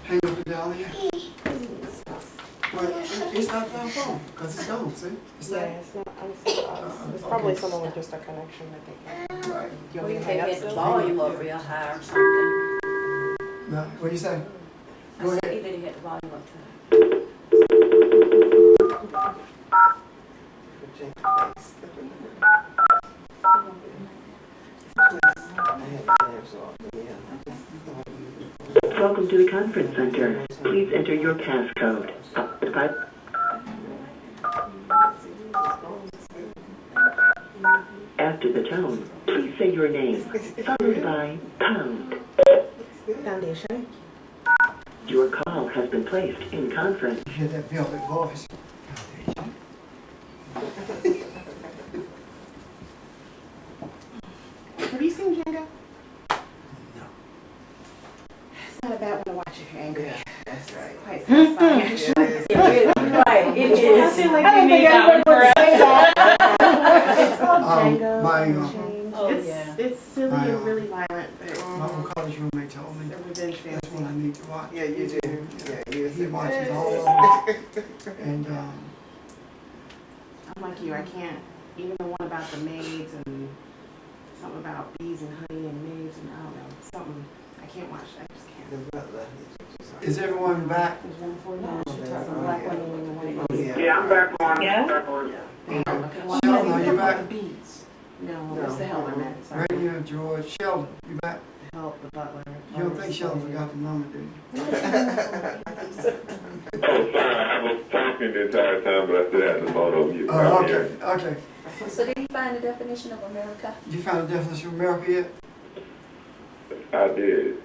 Hang up and dial in. Well, it's not that phone because it's gone, see? It's Yeah, not. it's not. It's probably okay. someone with just a connection, I think. Right. You Well, want me you to may hang up get the still? volume up real high or something. No, what do you say? I Go said ahead. either you had the volume up too. Welcome to the conference center. Please enter your passcode. After the tone, please say your name, followed by pound. Foundation. Your call has been placed in conference. You hear that velvet voice? Have you seen Django? No. It's not a bad one to watch if you're angry. That's right. Quite satisfying, actually. Right, it I is. feel like I we didn't need think that one anybody for would say us. It's called Um, Django my, Unchained. Oh, It's yeah. it's silly My, and really violent, but My old college roommate told me it's a revenge that's fantasy. what I need to watch. Yeah, you do. Yeah, you He watches all of them. And I'm like you, I can't, even the one about the maids and something about bees and honey and maids and I don't know, something, I can't watch, I just can't. is everyone back? There's one for the black one and the one. Yeah, I'm back on. Yeah? Sheldon, are you back? Bees. No, it's the Helper man, sorry. Radio George. Sheldon, you back? Help the butler. You don't think Sheldon forgot the number, do you? Oh, sorry, I was talking the entire time, but I still had the phone on mute. Oh, okay, okay. So did you find the definition of America? You found the definition of America yet? I did.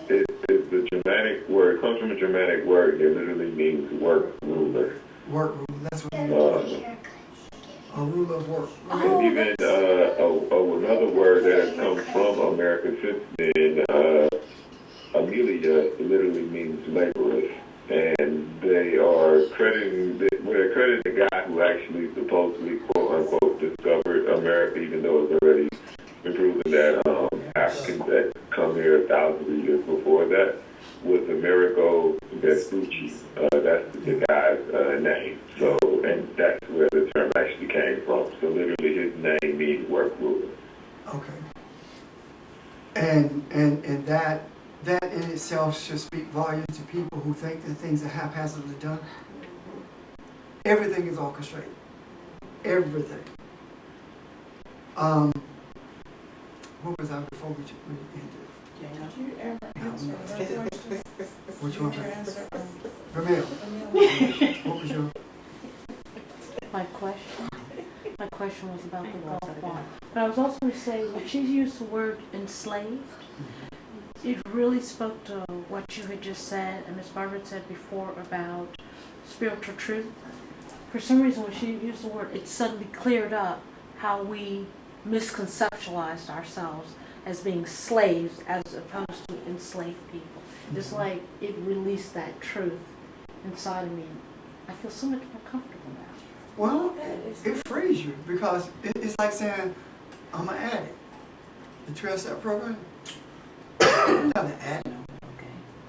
It's the Germanic word. It comes from a Germanic word that literally means work ruler. Work rule, that's what it means. A rule of work. And even another word that has come from America since then, Amelia, literally means laborers. And they are crediting the guy who actually supposedly, quote unquote, discovered America, even though it's already been proven that Africans that come here thousands of years before that was Amerigo Vespucci. That's the guy's name. So, and that's where the term actually came from. So literally his name means work ruler. Okay. And that in itself should speak volumes to people who think that things are haphazardly done. Everything is orchestrated. everything. What was that before we ended? Did you ever No. Which one? Ramil, what was your? My question was about the Gulf War. But I was also going to say, when she used the word enslaved, it really spoke to what you had just said, and Ms. Margaret said before about spiritual truth. For some reason, when she used the word, it suddenly cleared up how we misconceptualized ourselves as being slaves as opposed to enslaved people. It's like it released that truth inside of me. I feel so much more comfortable now. Well, it frees you because it's like saying, I'm an addict. The 12-step program, you're not an addict.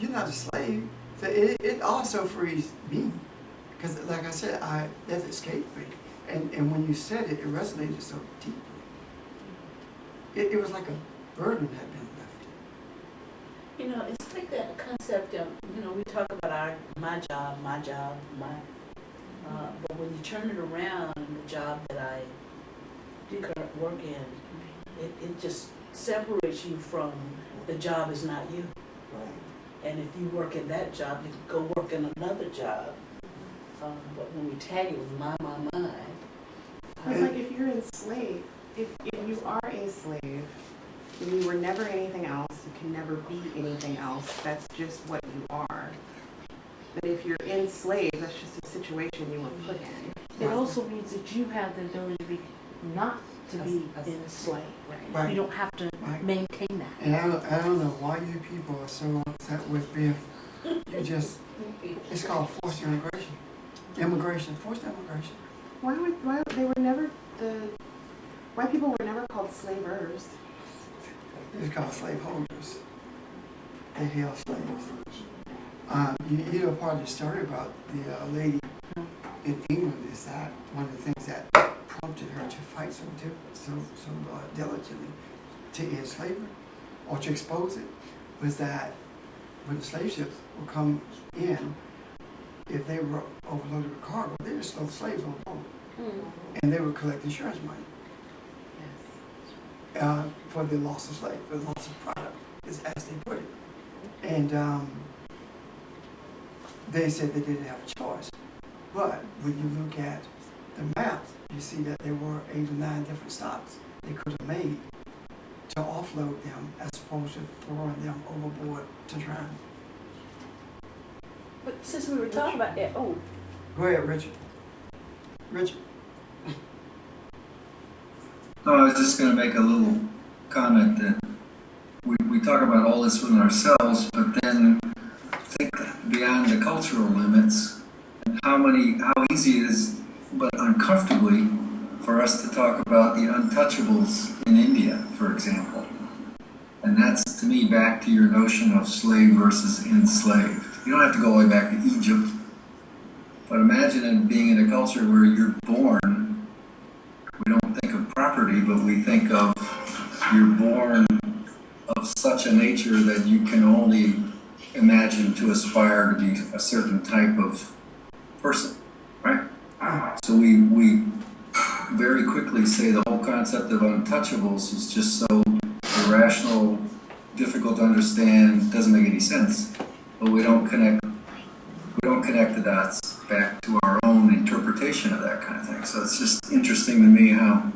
You're not a slave. So it also frees me. Because like I said, that escaped me. And when you said it, it resonated so deeply. It was like a burden had been lifted. You know, it's like that concept of, we talk about my job, but when you turn it around, the job that I work in, it just separates you from the job is not you. Right. And if you work in that job, you can go work in another job. But when we tag it with my. It's like if you're enslaved, if you are a slave, and you were never anything else, you can never be anything else, that's just what you are. But if you're enslaved, that's just a situation you were put in. It also means that you have the ability to be not to be enslaved. Right. You don't have to maintain that. And I don't know why you people are so upset with being, it's called forced immigration. Forced immigration. Why people were never called slavers? It's called slaveholders. They held slaves. You know part of the story about the lady in England is that one of the things that prompted her to fight so diligently to end slavery or to expose it was that when the slave ships would come in, if they were overloaded with cargo, they would slow slaves on board. And they would collect insurance money for the loss of slave, for the loss of product, is as they put it. And they said they didn't have a choice. But when you look at the map, you see that there were 8 or 9 different stops they could have made to offload them as opposed to throwing them overboard to drown. But since we were talking about that, Go ahead, Richard. No, I was just going to make a little comment that we talk about all this within ourselves, but then think beyond the cultural limits and how easy it is, but uncomfortably, for us to talk about the untouchables in India, for example. And that's, to me, back to your notion of slave versus enslaved. You don't have to go all the way back to Egypt, but imagine it being in a culture where you're born. We don't think of property, but we think of you're born of such a nature that you can only imagine to aspire to be a certain type of person, right? So we very quickly say the whole concept of untouchables is just so irrational, difficult to understand, doesn't make any sense. But we don't connect the dots back to our own interpretation of that kind of thing. So it's just interesting to me how,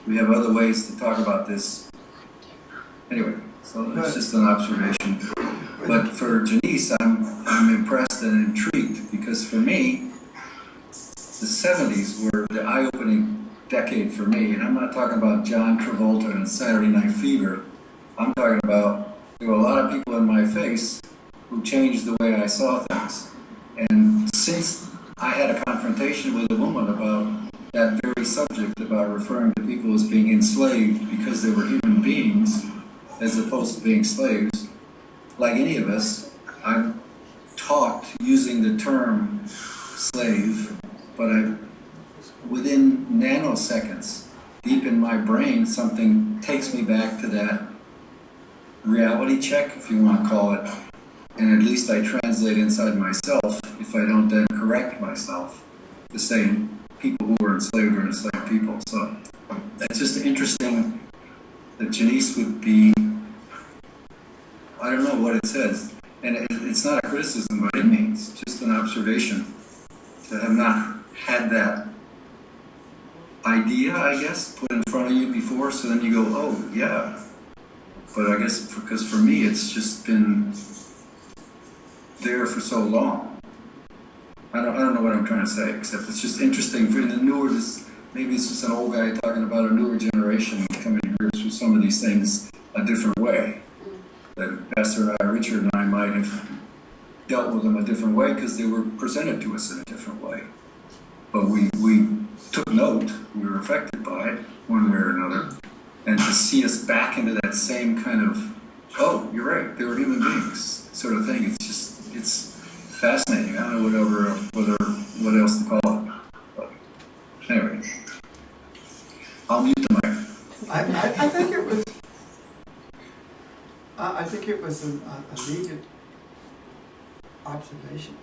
we have other ways to talk about this. Anyway, so it's just an observation. But for Janice, I'm impressed and intrigued because for me, the 70s were the eye-opening decade for me. And I'm not talking about John Travolta and Saturday Night Fever. I'm talking about there were a lot of people in my face who changed the way I saw things. And since I had a confrontation with a woman about that very subject, about referring to people as being enslaved because they were human beings as opposed to being slaves, like any of us, I'm taught using the term slave, but within nanoseconds, deep in my brain, something takes me back to that reality check, if you want to call it, and at least I translate inside myself, if I don't then correct myself, to say, people who were enslaved or enslaved people. So it's just interesting that Janice would be, I don't know what it says, and it's not a criticism by any means, just an observation to have not had that idea, I guess, put in front of you before, so then you go, oh, yeah. But I guess because for me, it's just been there for so long. I don't know what I'm trying to say, except it's just interesting for the newer, maybe it's just an old guy talking about a newer generation coming to grips with some of these things a different way. That Pastor and I, Richard and I, might have dealt with them a different way because they were presented to us in a different way. But we took note, we were affected by it one way or another, and to see us back into that same kind of, oh, you're right, they were human beings sort of thing. It's fascinating. I don't know what else to call it. But anyway, I'll mute the mic. I think it was. I think it was a needed observation,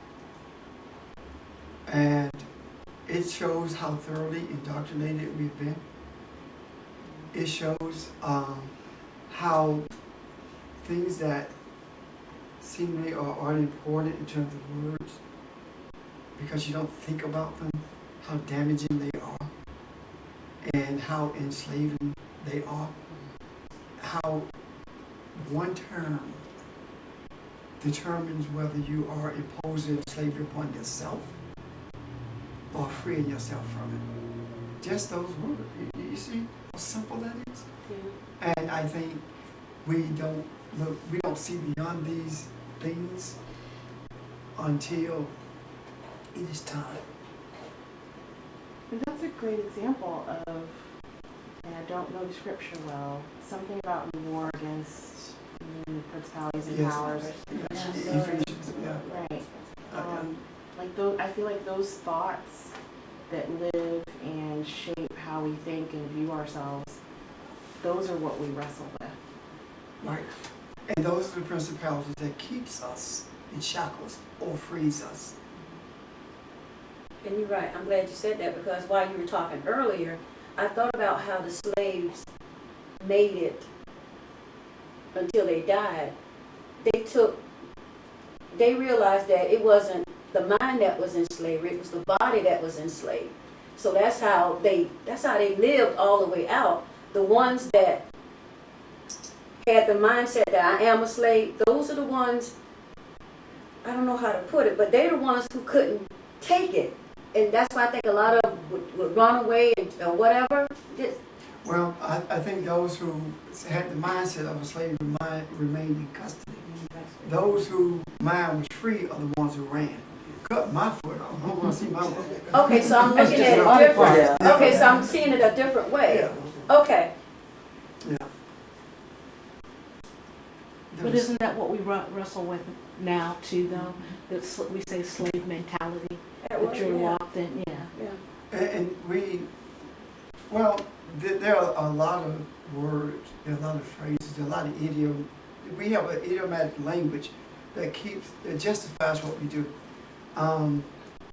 and it shows how thoroughly indoctrinated we've been. It shows how things that seemingly are unimportant in terms of words, because you don't think about them, how damaging they are, and how enslaving they are. How one term determines whether you are imposing slavery upon yourself or freeing yourself from it. Just those words. You see how simple that is? Yeah. And I think we don't see beyond these things until it is time. And that's a great example of, and I don't know the scripture well, something about the war against principalities and powers. Yeah. Right. I feel like those thoughts that live and shape how we think and view ourselves, those are what we wrestle with. Right. And those are the principalities that keeps us in shackles or frees us. And you're right. I'm glad you said that, because while you were talking earlier, I thought about how the slaves made it until they died. They realized that it wasn't the mind that was in slavery, it was the body that was enslaved. So that's how they lived all the way out. The ones that had the mindset that I am a slave, those are the ones, I don't know how to put it, but they're the ones who couldn't take it. And that's why I think a lot of them would run away or whatever. Well, I think those who had the mindset of a slave remained in custody. Those whose mind was free are the ones who ran. Cut my foot off. I don't want to see my foot. Okay, so I'm looking at it different. Okay, so I'm seeing it a different way. Yeah. Okay. Yeah. But isn't that what we wrestle with now too, though? That we say slave mentality, that you're locked in, yeah. And there are a lot of words, there are a lot of phrases, there are a lot of idiom. We have an idiomatic language that justifies what we do. I'm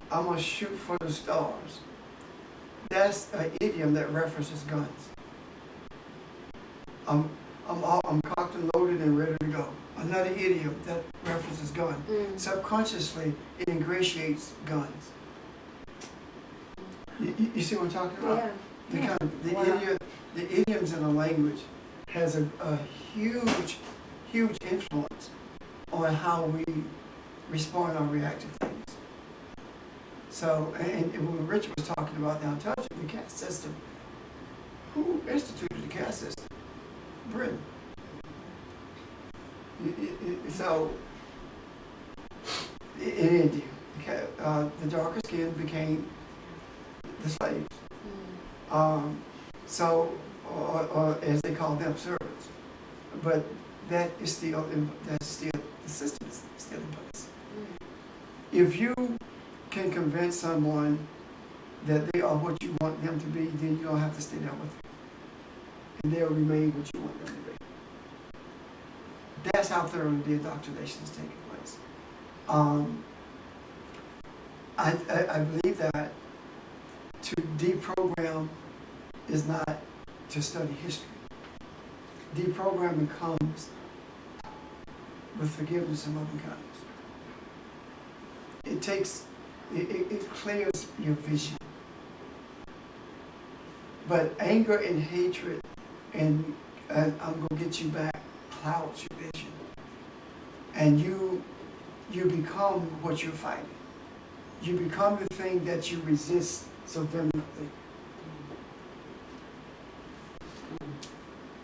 gonna shoot for the stars. That's an idiom that references guns. I'm cocked and loaded and ready to go. Another idiom that references gun. Subconsciously, it ingratiates guns. You see what I'm talking about? Yeah. The idioms in a language has a huge influence on how we respond or react to things. So, and when Richard was talking about the untouchable, the caste system, who instituted the caste system? Britain. So, in India, the darker skin became the slaves. Or as they call them, servants. But the system is still in place. If you can convince someone that they are what you want them to be, then you don't have to stay there with them. And they'll remain what you want them to be. That's how thoroughly the indoctrination is taking place. I believe that to deprogram is not to study history. Deprogramming comes with forgiveness and loving kindness. It clears your vision. But anger and hatred and I'm gonna get you back clouds your vision. And you become what you're fighting. You become the thing that you resist so vehemently.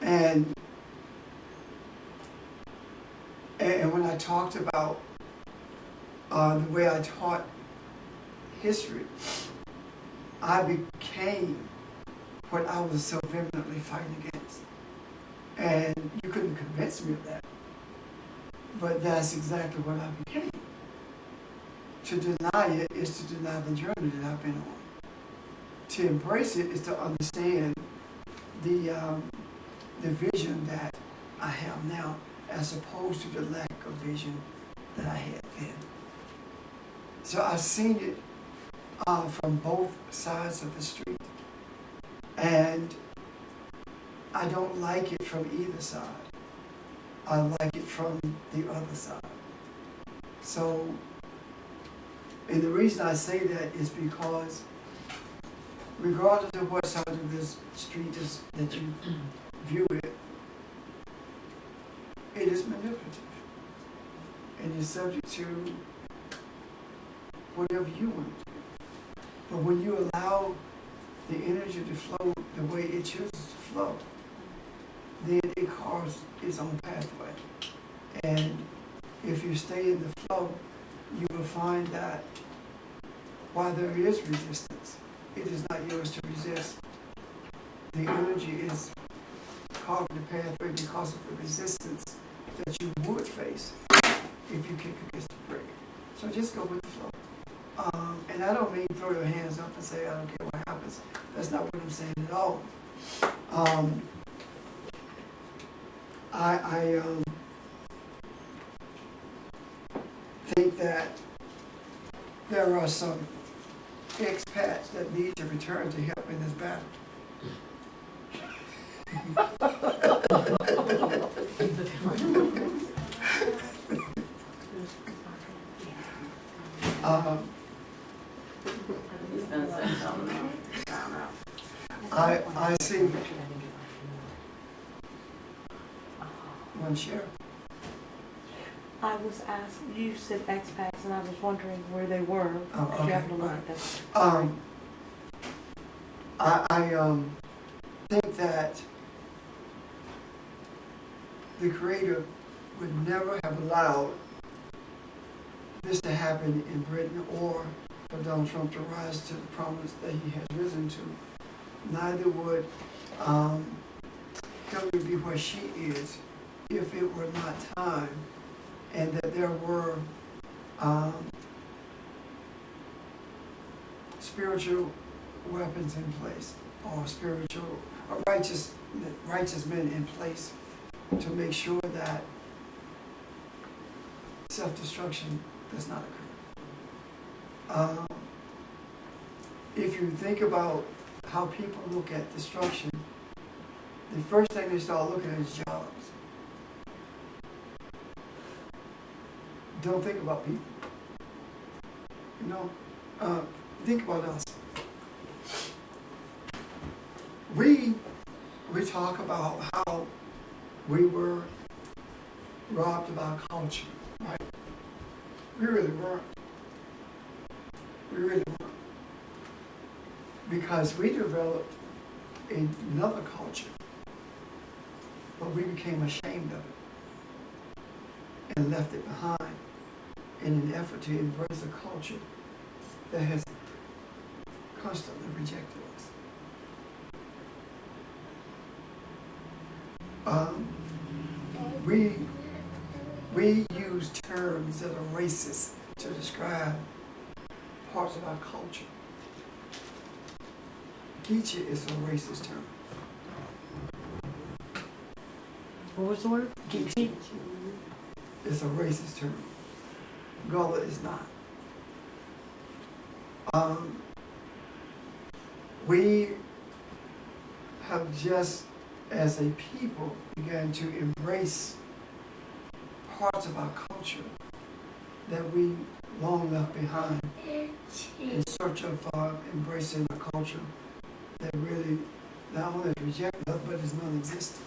And when I talked about the way I taught history, I became what I was so vehemently fighting against. And you couldn't convince me of that. But that's exactly what I became. To deny it is to deny the journey that I've been on. To embrace it is to understand the vision that I have now, as opposed to the lack of vision that I had then. So I've seen it from both sides of the street, and I don't like it from either side. I like it from the other side. So, and the reason I say that is because regardless of what side of this street is that you view it, it is manipulative. And you're subject to whatever you want to do. But when you allow the energy to flow the way it chooses to flow, then it carves its own pathway. And if you stay in the flow, you will find that while there is resistance, it is not yours to resist. The energy is carving the pathway because of the resistance that you would face if you kick against the brick. So just go with the flow. And I don't mean throw your hands up and say, I don't care what happens. That's not what I'm saying at all. I think that there are some expats that need to return to help in this battle. I see one share. I was asked, you said expats, and I was wondering where they were. Oh, Did okay, you have to look right. at them? I think that the Creator would never have allowed this to happen in Britain or for Donald Trump to rise to the prominence that he has risen to. Neither would Hillary be where she is if it were not time and that there were spiritual weapons in place or righteous men in place to make sure that self-destruction does not occur. If you think about how people look at destruction, the first thing they start looking at is jobs. Don't think about people. You know, think about us. We talk about how we were robbed of our culture, right? We really weren't. We really weren't. Because we developed another culture, but we became ashamed of it and left it behind in an effort to embrace a culture that has constantly rejected us. We use terms that are racist to describe parts of our culture. Geechee is a racist term. What was the word? Geechee is a racist term. Gullah is not. we have just, as a people, began to embrace parts of our culture that we long left behind in search of embracing a culture that really not only rejects us, but is non-existent.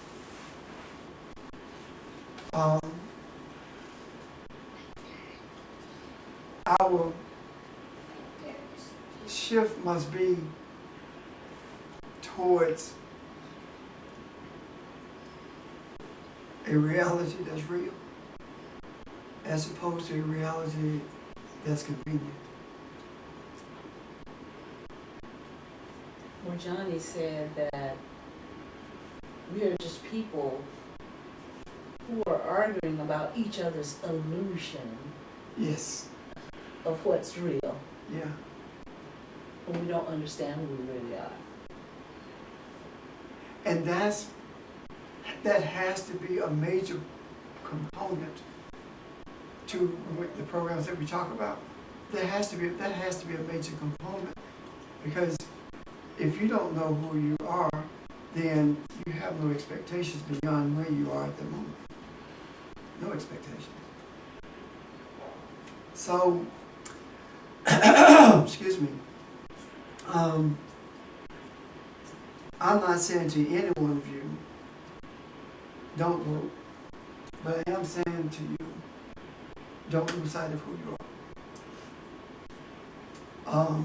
Our shift must be towards a reality that's real, as opposed to a reality that's convenient. Well, Johnny said that we are just people who are arguing about each other's illusion Yes, of what's real, yeah. but we don't understand who we really are. And that has to be a major component to the programs that we talk about. That has to be a major component, because if you don't know who you are, then you have no expectations beyond where you are at the moment. No expectations. So, excuse me. I'm not saying to any one of you, don't vote, but I am saying to you, don't lose sight of who you are.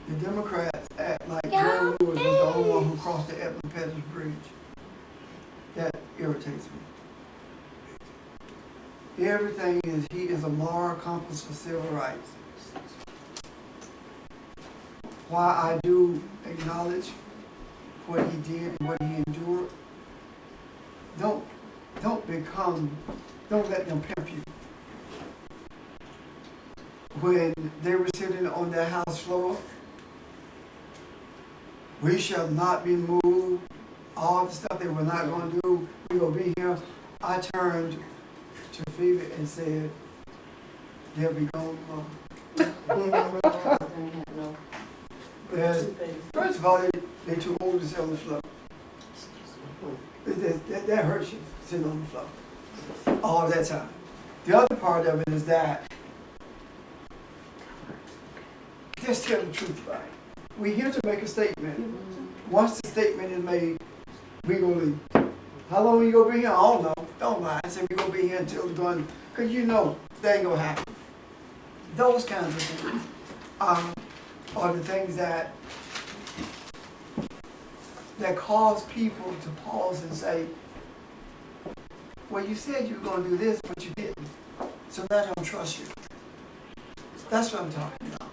The Democrats act like John Lewis was the only one who crossed the Edmund Pettus Bridge. That irritates me. Everything is, he is a moral compass for civil rights. While I do acknowledge what he did and what he endured, don't let them pimp you. When they were sitting on their house floor, we shall not be moved, all the stuff they were not going to do, we will be here. I turned to Phoebe and said, they'll be gone tomorrow. First of all, they're too old to sit on the floor. That hurts you, sitting on the floor all that time. The other part of it is that, just tell the truth about it. We're here to make a statement. Once the statement is made, we gonna leave. How long you gonna be here? I don't know. Don't lie. I said we gonna be here until it's done, because you know that ain't gonna happen. Those kinds of things are the things that cause people to pause and say, well, you said you were gonna do this, but you didn't. So now I don't trust you. That's what I'm talking about.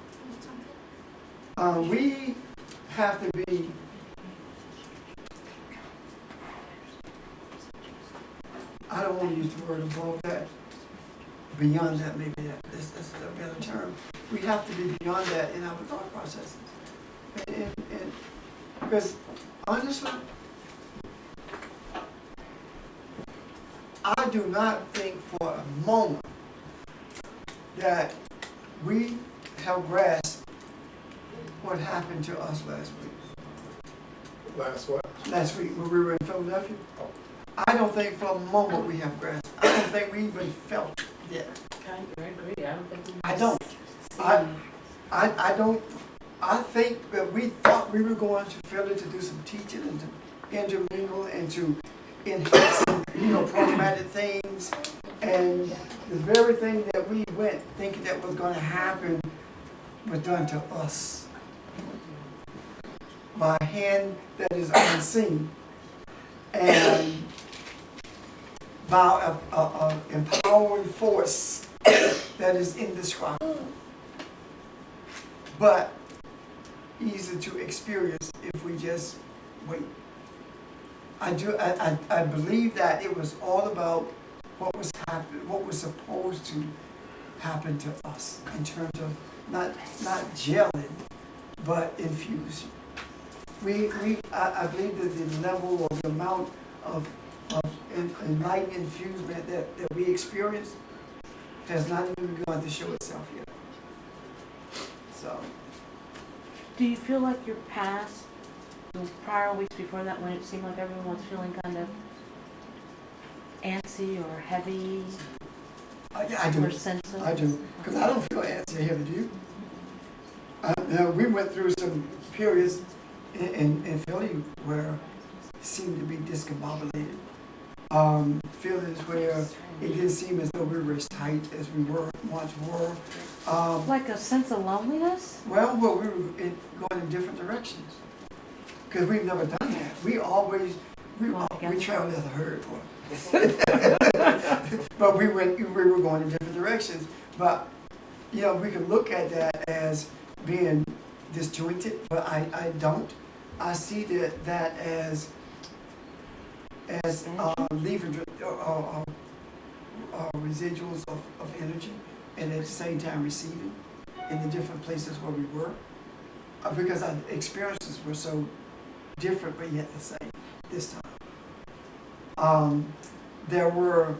We have to be I don't want to use the word above that, beyond that, maybe this is a better term. We have to be beyond that in our thought processes. And because honestly, I do not think for a moment that we have grasped what happened to us last week. Last what? Last week when we were in Philadelphia. I don't think for a moment we have grasped. I don't think we even felt it yet. I agree. I don't think we. I don't. I don't. I think that we thought we were going to Philly to do some teaching and to intermingle and to enhance some, programmatic things. And the very thing that we went thinking that was going to happen was done to us by a hand that is unseen and by an empowering force that is indescribable, but easy to experience if we just wait. I believe that it was all about what was happening, what was supposed to happen to us in terms of not gelling, but infusing. I believe that the level or the amount of enlightened infusement that we experienced has not even begun to show itself yet. So, Do you feel like you're past the prior weeks before that when it seemed like everyone was feeling kind of antsy or heavy yeah, I do. or sensitive? I do, because I don't feel antsy heavy, do you? We went through some periods in Philly where it seemed to be discombobulated. Feelings where it didn't seem as though we were as tight as we once were. Like a sense of loneliness? Well, we were going in different directions. Because we've never done that. We traveled as a herd, boy. But we were going in different directions. But, you know, we can look at that as being disjointed, but I don't. I see that as leaving residuals of energy, and at the same time receiving in the different places where we were, because our experiences were so different but yet the same this time. There were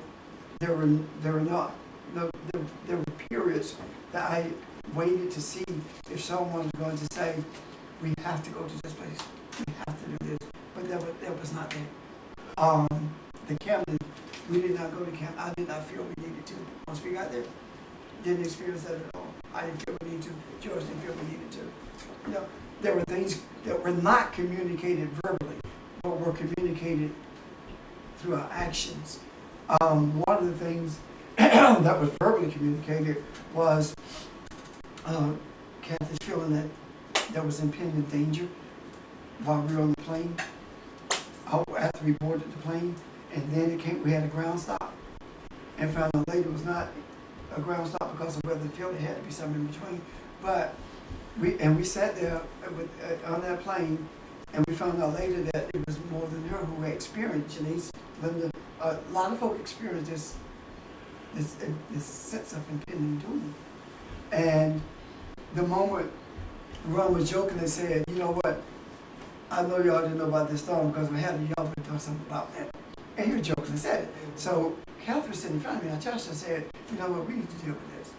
periods that I waited to see if someone was going to say, we have to go to this place, we have to do this, but that was not there. The Camden, we did not go to Camden. I did not feel we needed to. Once we got there, didn't experience that at all. I didn't feel we needed to. George didn't feel we needed to. You know, there were things that were not communicated verbally, but were communicated through our actions. One of the things that was verbally communicated was Kathy's feeling that there was impending danger while we were on the plane. After we boarded the plane, and then we had a ground stop, and found out later it was not a ground stop because of whether the field had to be something in between. But we sat there on that plane, and we found out later that it was more than her who had experienced Janice. Linda, a lot of folk experienced this sense of impending doom. And the moment Ron was joking and said, "You know what? I know y'all didn't know about this storm because we had y'all been doing something about that." And he was joking and said it. So Catherine was sitting in front of me. I touched her and said, "You know what? We need to deal with this."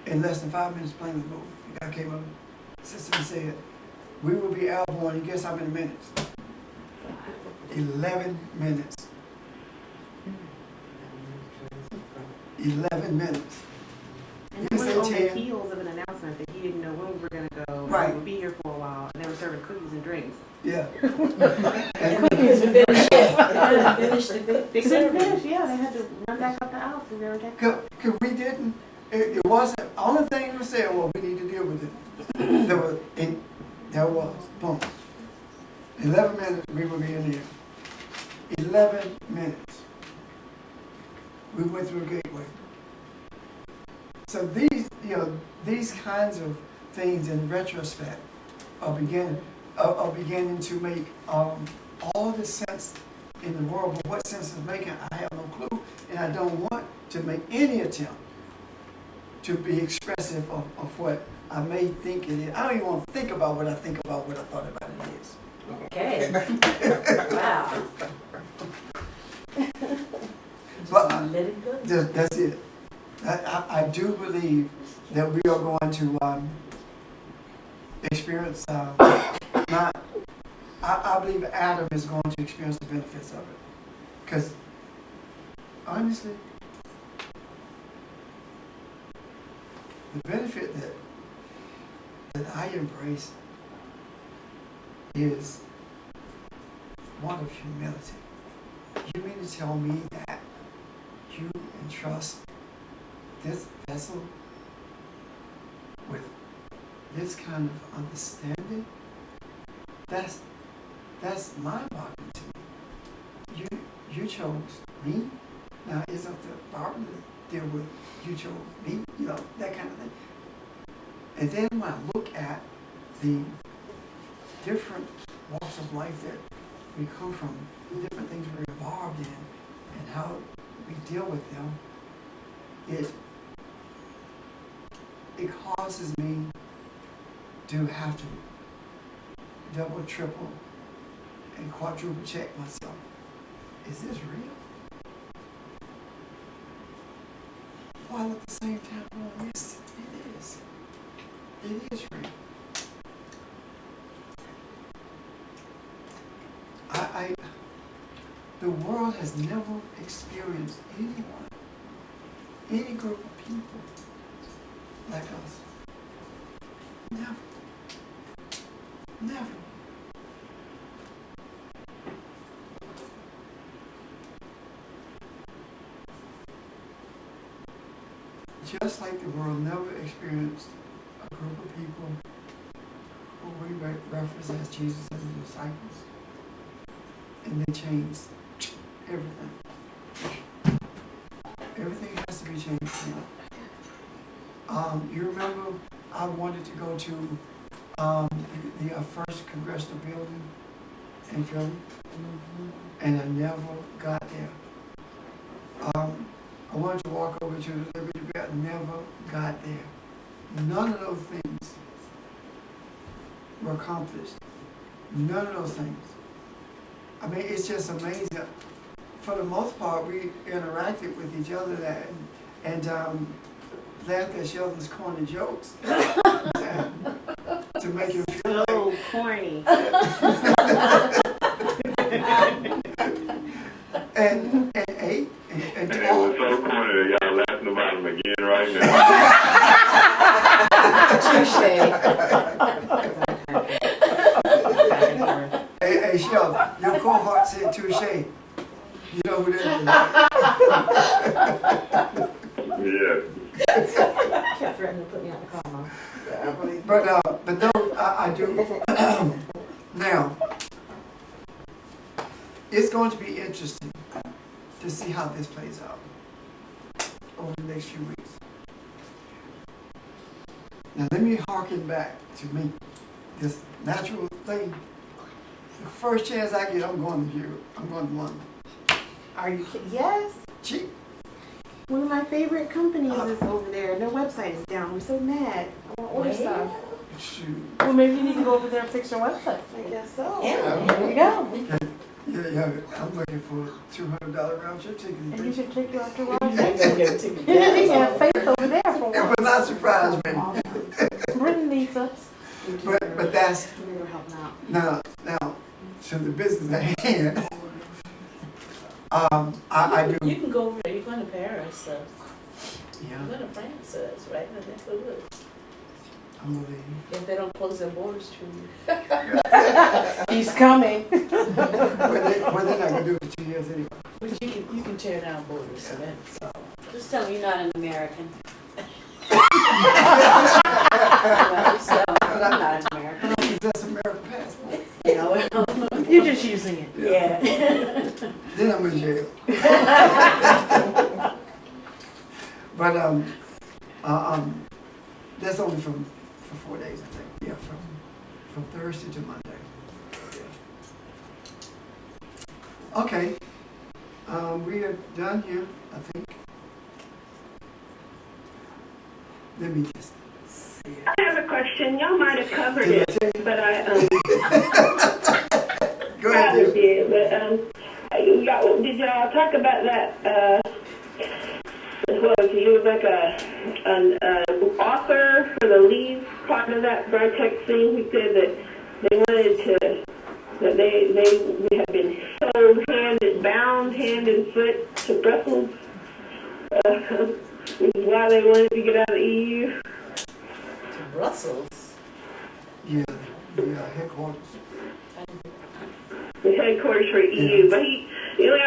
In less than 5 minutes, the plane was moved. The guy came up, sister, and said, "We will be airborne." And guess how many minutes? 11 minutes. 11 minutes. And it was on the heels of an announcement that he didn't know when we were going to go. Right. We would be here for a while, and they were serving cookies and drinks. Yeah. They couldn't finish, yeah. They had to run back up the aisle and they were taking. Cause we didn't. It wasn't. Only thing we said, well, we need to deal with it. There was. Boom. 11 minutes. We would be in there. 11 minutes. We went through a gateway. So these kinds of things in retrospect are beginning to make all the sense in the world. But what sense is making, I have no clue, and I don't want to make any attempt to be expressive of what I may think it is. I don't even want to think about what I think about what I thought about it is. Okay. Wow. But Let it go. that's it. I do believe that we are going to experience I believe Adam is going to experience the benefits of it. Because honestly, the benefit that I embrace is one of humility. You mean to tell me that you entrust this vessel with this kind of understanding? That's mind-boggling to me. You chose me. Now it's up to Barbara to deal with you chose me, that kind of thing. And then when I look at the different walks of life that we come from, the different things we're involved in, and how we deal with them, it causes me to have to double, triple, and quadruple check myself. Is this real? while at the same time, oh, yes, it is. It is real. The world has never experienced anyone, any group of people like us. Never. Never. Just like the world never experienced a group of people who we reference as Jesus and the disciples, and they changed everything. Everything has to be changed now. You remember I wanted to go to the first congressional building in Philly, and I never got there. I wanted to walk over to the Liberty Bell, never got there. None of those things were accomplished. None of those things. I mean, it's just amazing. For the most part, we interacted with each other there and laughed at Sheldon's corny jokes to make him feel So corny. and ate and And it was talked. so corny that y'all laughing about him again right now. Hey, Sheldon, your cohort said touche. You know who that is? Yeah. Kept threatening to put me out the car, Mom. But no, I do. Now, it's going to be interesting to see how this plays out over the next few weeks. Now, let me harken back to me, this natural thing. The first chance I get, I'm going to Europe. I'm going to London. Are you kidding? Yes. Cheap. One of my favorite companies is over there. Their website is down. We're so mad. I want to order stuff. Shoot. Well, maybe you need to go over there and fix your website. I guess so. Yeah, there you go. Yeah, I'm looking for a $200 round trip ticket. And you should take you out to Las I Vegas. gotta get a ticket. You have faith over there for It once. would not surprise me. Britain needs us. But that's, We were helping out. now, to the business at hand, I do. You can go over there. You're going to Paris, so Yeah, you're going to France, so it's right in the neck of the woods. I'm a lady. If they don't close their borders to you. He's coming. Well, they're not gonna do it for 2 years anyway. But you can tear down borders, so that's all. Just tell me you're not an American. Just tell me I'm not an American. I don't possess American passport. You know, You're just using it. yeah. Then I'm in jail. But that's only for 4 days, I think. Yeah, from Thursday to Monday. Yeah. Okay. We are done here, I think. Let me just see it. I have a question. Y'all might have covered Did I it, tell you? but I Go ahead, probably dear. did. But did y'all talk about that? He was like an author for the lead part of that Bartek scene. He said that they wanted that they had been sold bound hand and foot to Brussels, which is why they wanted to get out of the EU. To Brussels. Yeah, the headquarters. The headquarters for EU. But I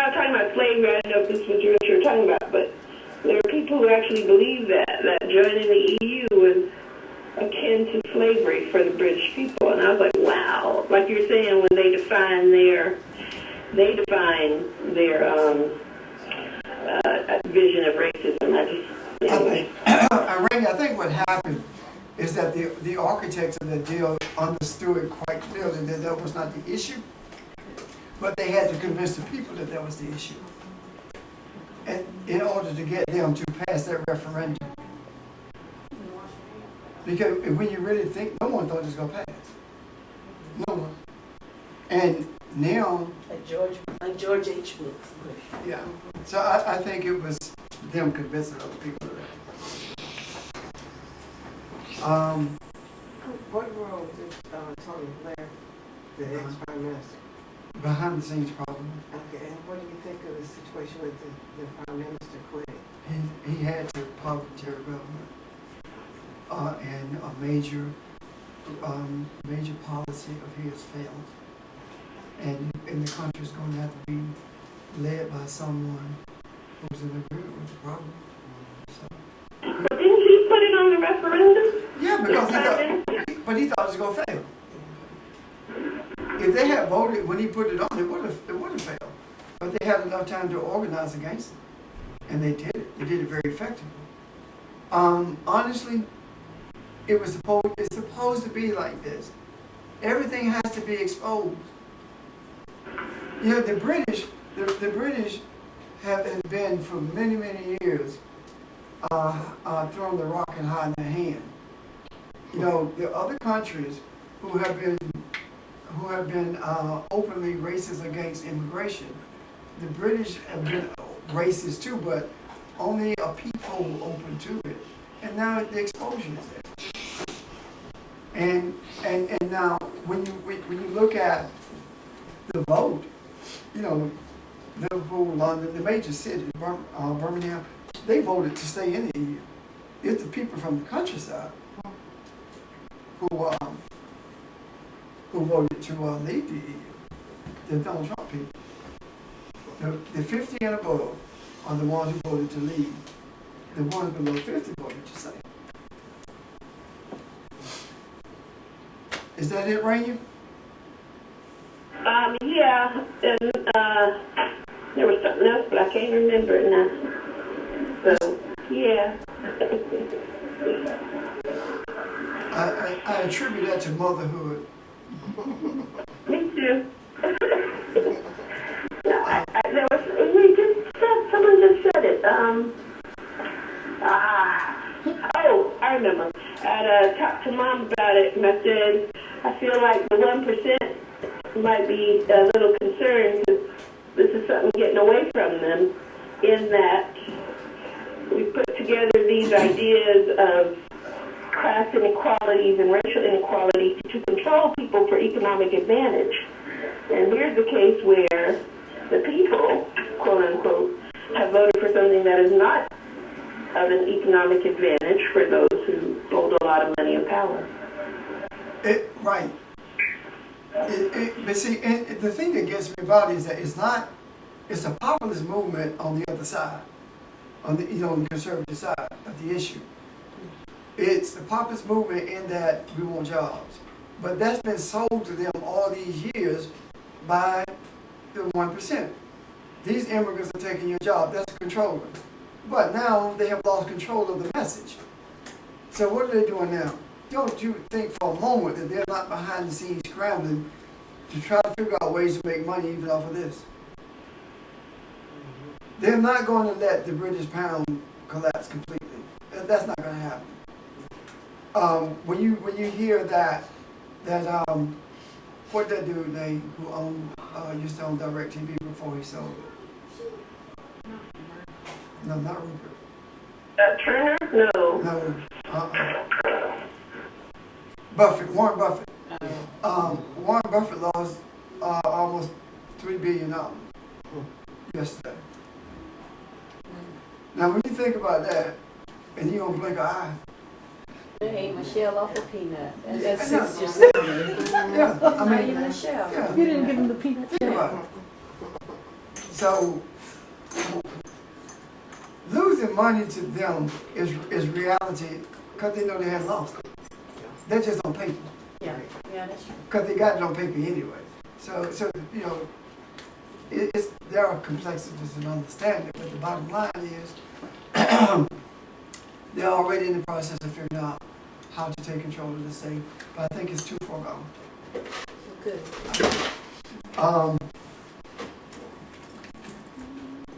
was talking about slavery. I don't know if this was what you were talking about, but there are people who actually believe that joining the EU was akin to slavery for the British people. And I was like, wow. Like you're saying, when they define their vision of racism. I think what happened is that the architects of the deal understood quite clearly that that was not the issue, but they had to convince the people that that was the issue, and in order to get them to pass that referendum. Because when you really think, no one thought it was going to pass. No one. And now, Like George H. Bush. yeah. So I think it was them convincing other people of that. What role did Tony Blair, the ex-prime minister? Behind the scenes problem. Okay, and what do you think of the situation with the prime minister quitting? He had to parliamentary government, and a major policy of his failed. And the country's going to have to be led by someone who's in agreement with the problem. So, But didn't he put it on the referendum? yeah, because he thought it was going to fail. If they had voted when he put it on, it would have failed. But they had enough time to organize against it, and they did it. They did it very effectively. Honestly, it's supposed to be like this. Everything has to be exposed. You know, the British have been for many, many years throwing the rock and hiding their hand. You know, the other countries who have been openly racist against immigration, the British have been racist too, but only a peephole open to it. And now the exposure is there. And now when you look at the vote, you know, Liverpool, London, the major cities, Birmingham, they voted to stay in the EU. It's the people from the countryside who voted to leave the EU. The Donald Trump people. The 50 and above are the ones who voted to leave. The ones below 50 voted to stay. Is that it, Rainier? Yeah, and there was something else, but I can't remember it now. So, yeah. I attribute that to motherhood. Me too. There was, someone just said it. I remember. I talked to Mom about it, and I said, I feel like the 1% might be a little concerned because this is something getting away from them, in that we put together these ideas of class inequalities and racial inequality to control people for economic advantage. And here's the case where the people, quote unquote, have voted for something that is not of an economic advantage for those who hold a lot of money and power. Right. But see, the thing that gets me about it is that it's a populist movement on the other side, on the conservative side of the issue. It's a populist movement in that we want jobs. But that's been sold to them all these years by the 1%. These immigrants are taking your job. That's controlling. But now they have lost control of the message. So what are they doing now? Don't you think for a moment that they're not behind the scenes scrambling to try to figure out ways to make money even off of this? They're not going to let the British pound collapse completely. That's not going to happen. When you hear that what that dude name who used to own DirecTV before he sold it? No, not Rupert. Turner? No. No. Buffett, Warren Buffett. Warren Buffett lost almost $3 billion yesterday. Now, when you think about that, and you don't blink an eye. Hey, Michelle off a peanut. That's Yeah. 6 or 7. Yeah, I mean, Hey, Michelle. yeah. You didn't give him the peanut. Think about it. So, losing money to them is reality because they know they had lost it. They're just on paper. Yeah, that's true. Because they got it on paper anyway. So there are complexities in understanding it, but the bottom line is they're already in the process of figuring out how to take control of the state, but I think it's too far gone. Good.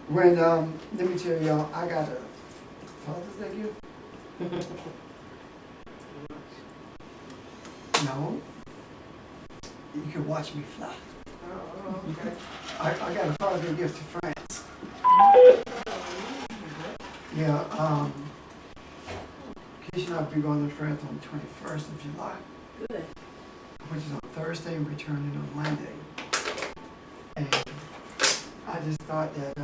When let me tell y'all, I got a Father's Day gift. No, you can watch me fly. Oh, okay. I got a Father's Day gift to France. Yeah, vacation, I'll be going to France on the 21st of July, Good. which is on Thursday, and returning on Monday. And I just thought that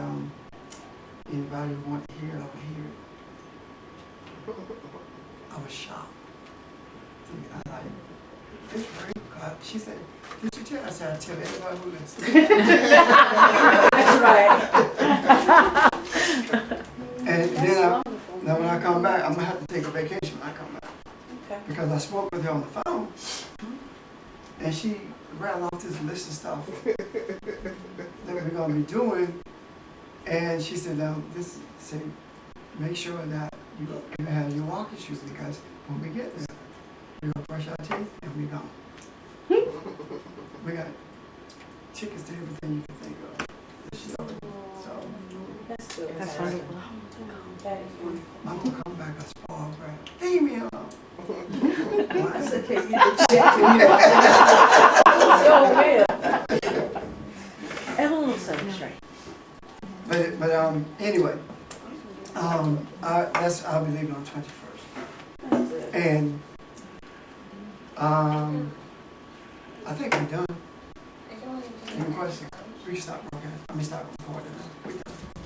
anybody who wanted to hear it, I would hear it. I was shocked. I like, it's very God. She said, did you tell? I said, I tell everybody who listens. That's right. And That's then wonderful. now when I come back, I'm gonna have to take a vacation when I come back. Okay. Because I spoke with her on the phone, and she rattled off this list of stuff that we're gonna be doing. And she said, now this say, make sure that you have your walking shoes, because when we get there, we're gonna brush our teeth and we're gone. We got tickets to everything you can think of this year. So That's good. That's wonderful. That is wonderful. I'm gonna come back a spoiled brat. Leave me alone. That's okay, you can check Sure will. And a little substrate. But anyway, I'll be leaving on 21st. That's good. And I think we're done. Any questions? We can stop broadcasting. Stop recording now. We done.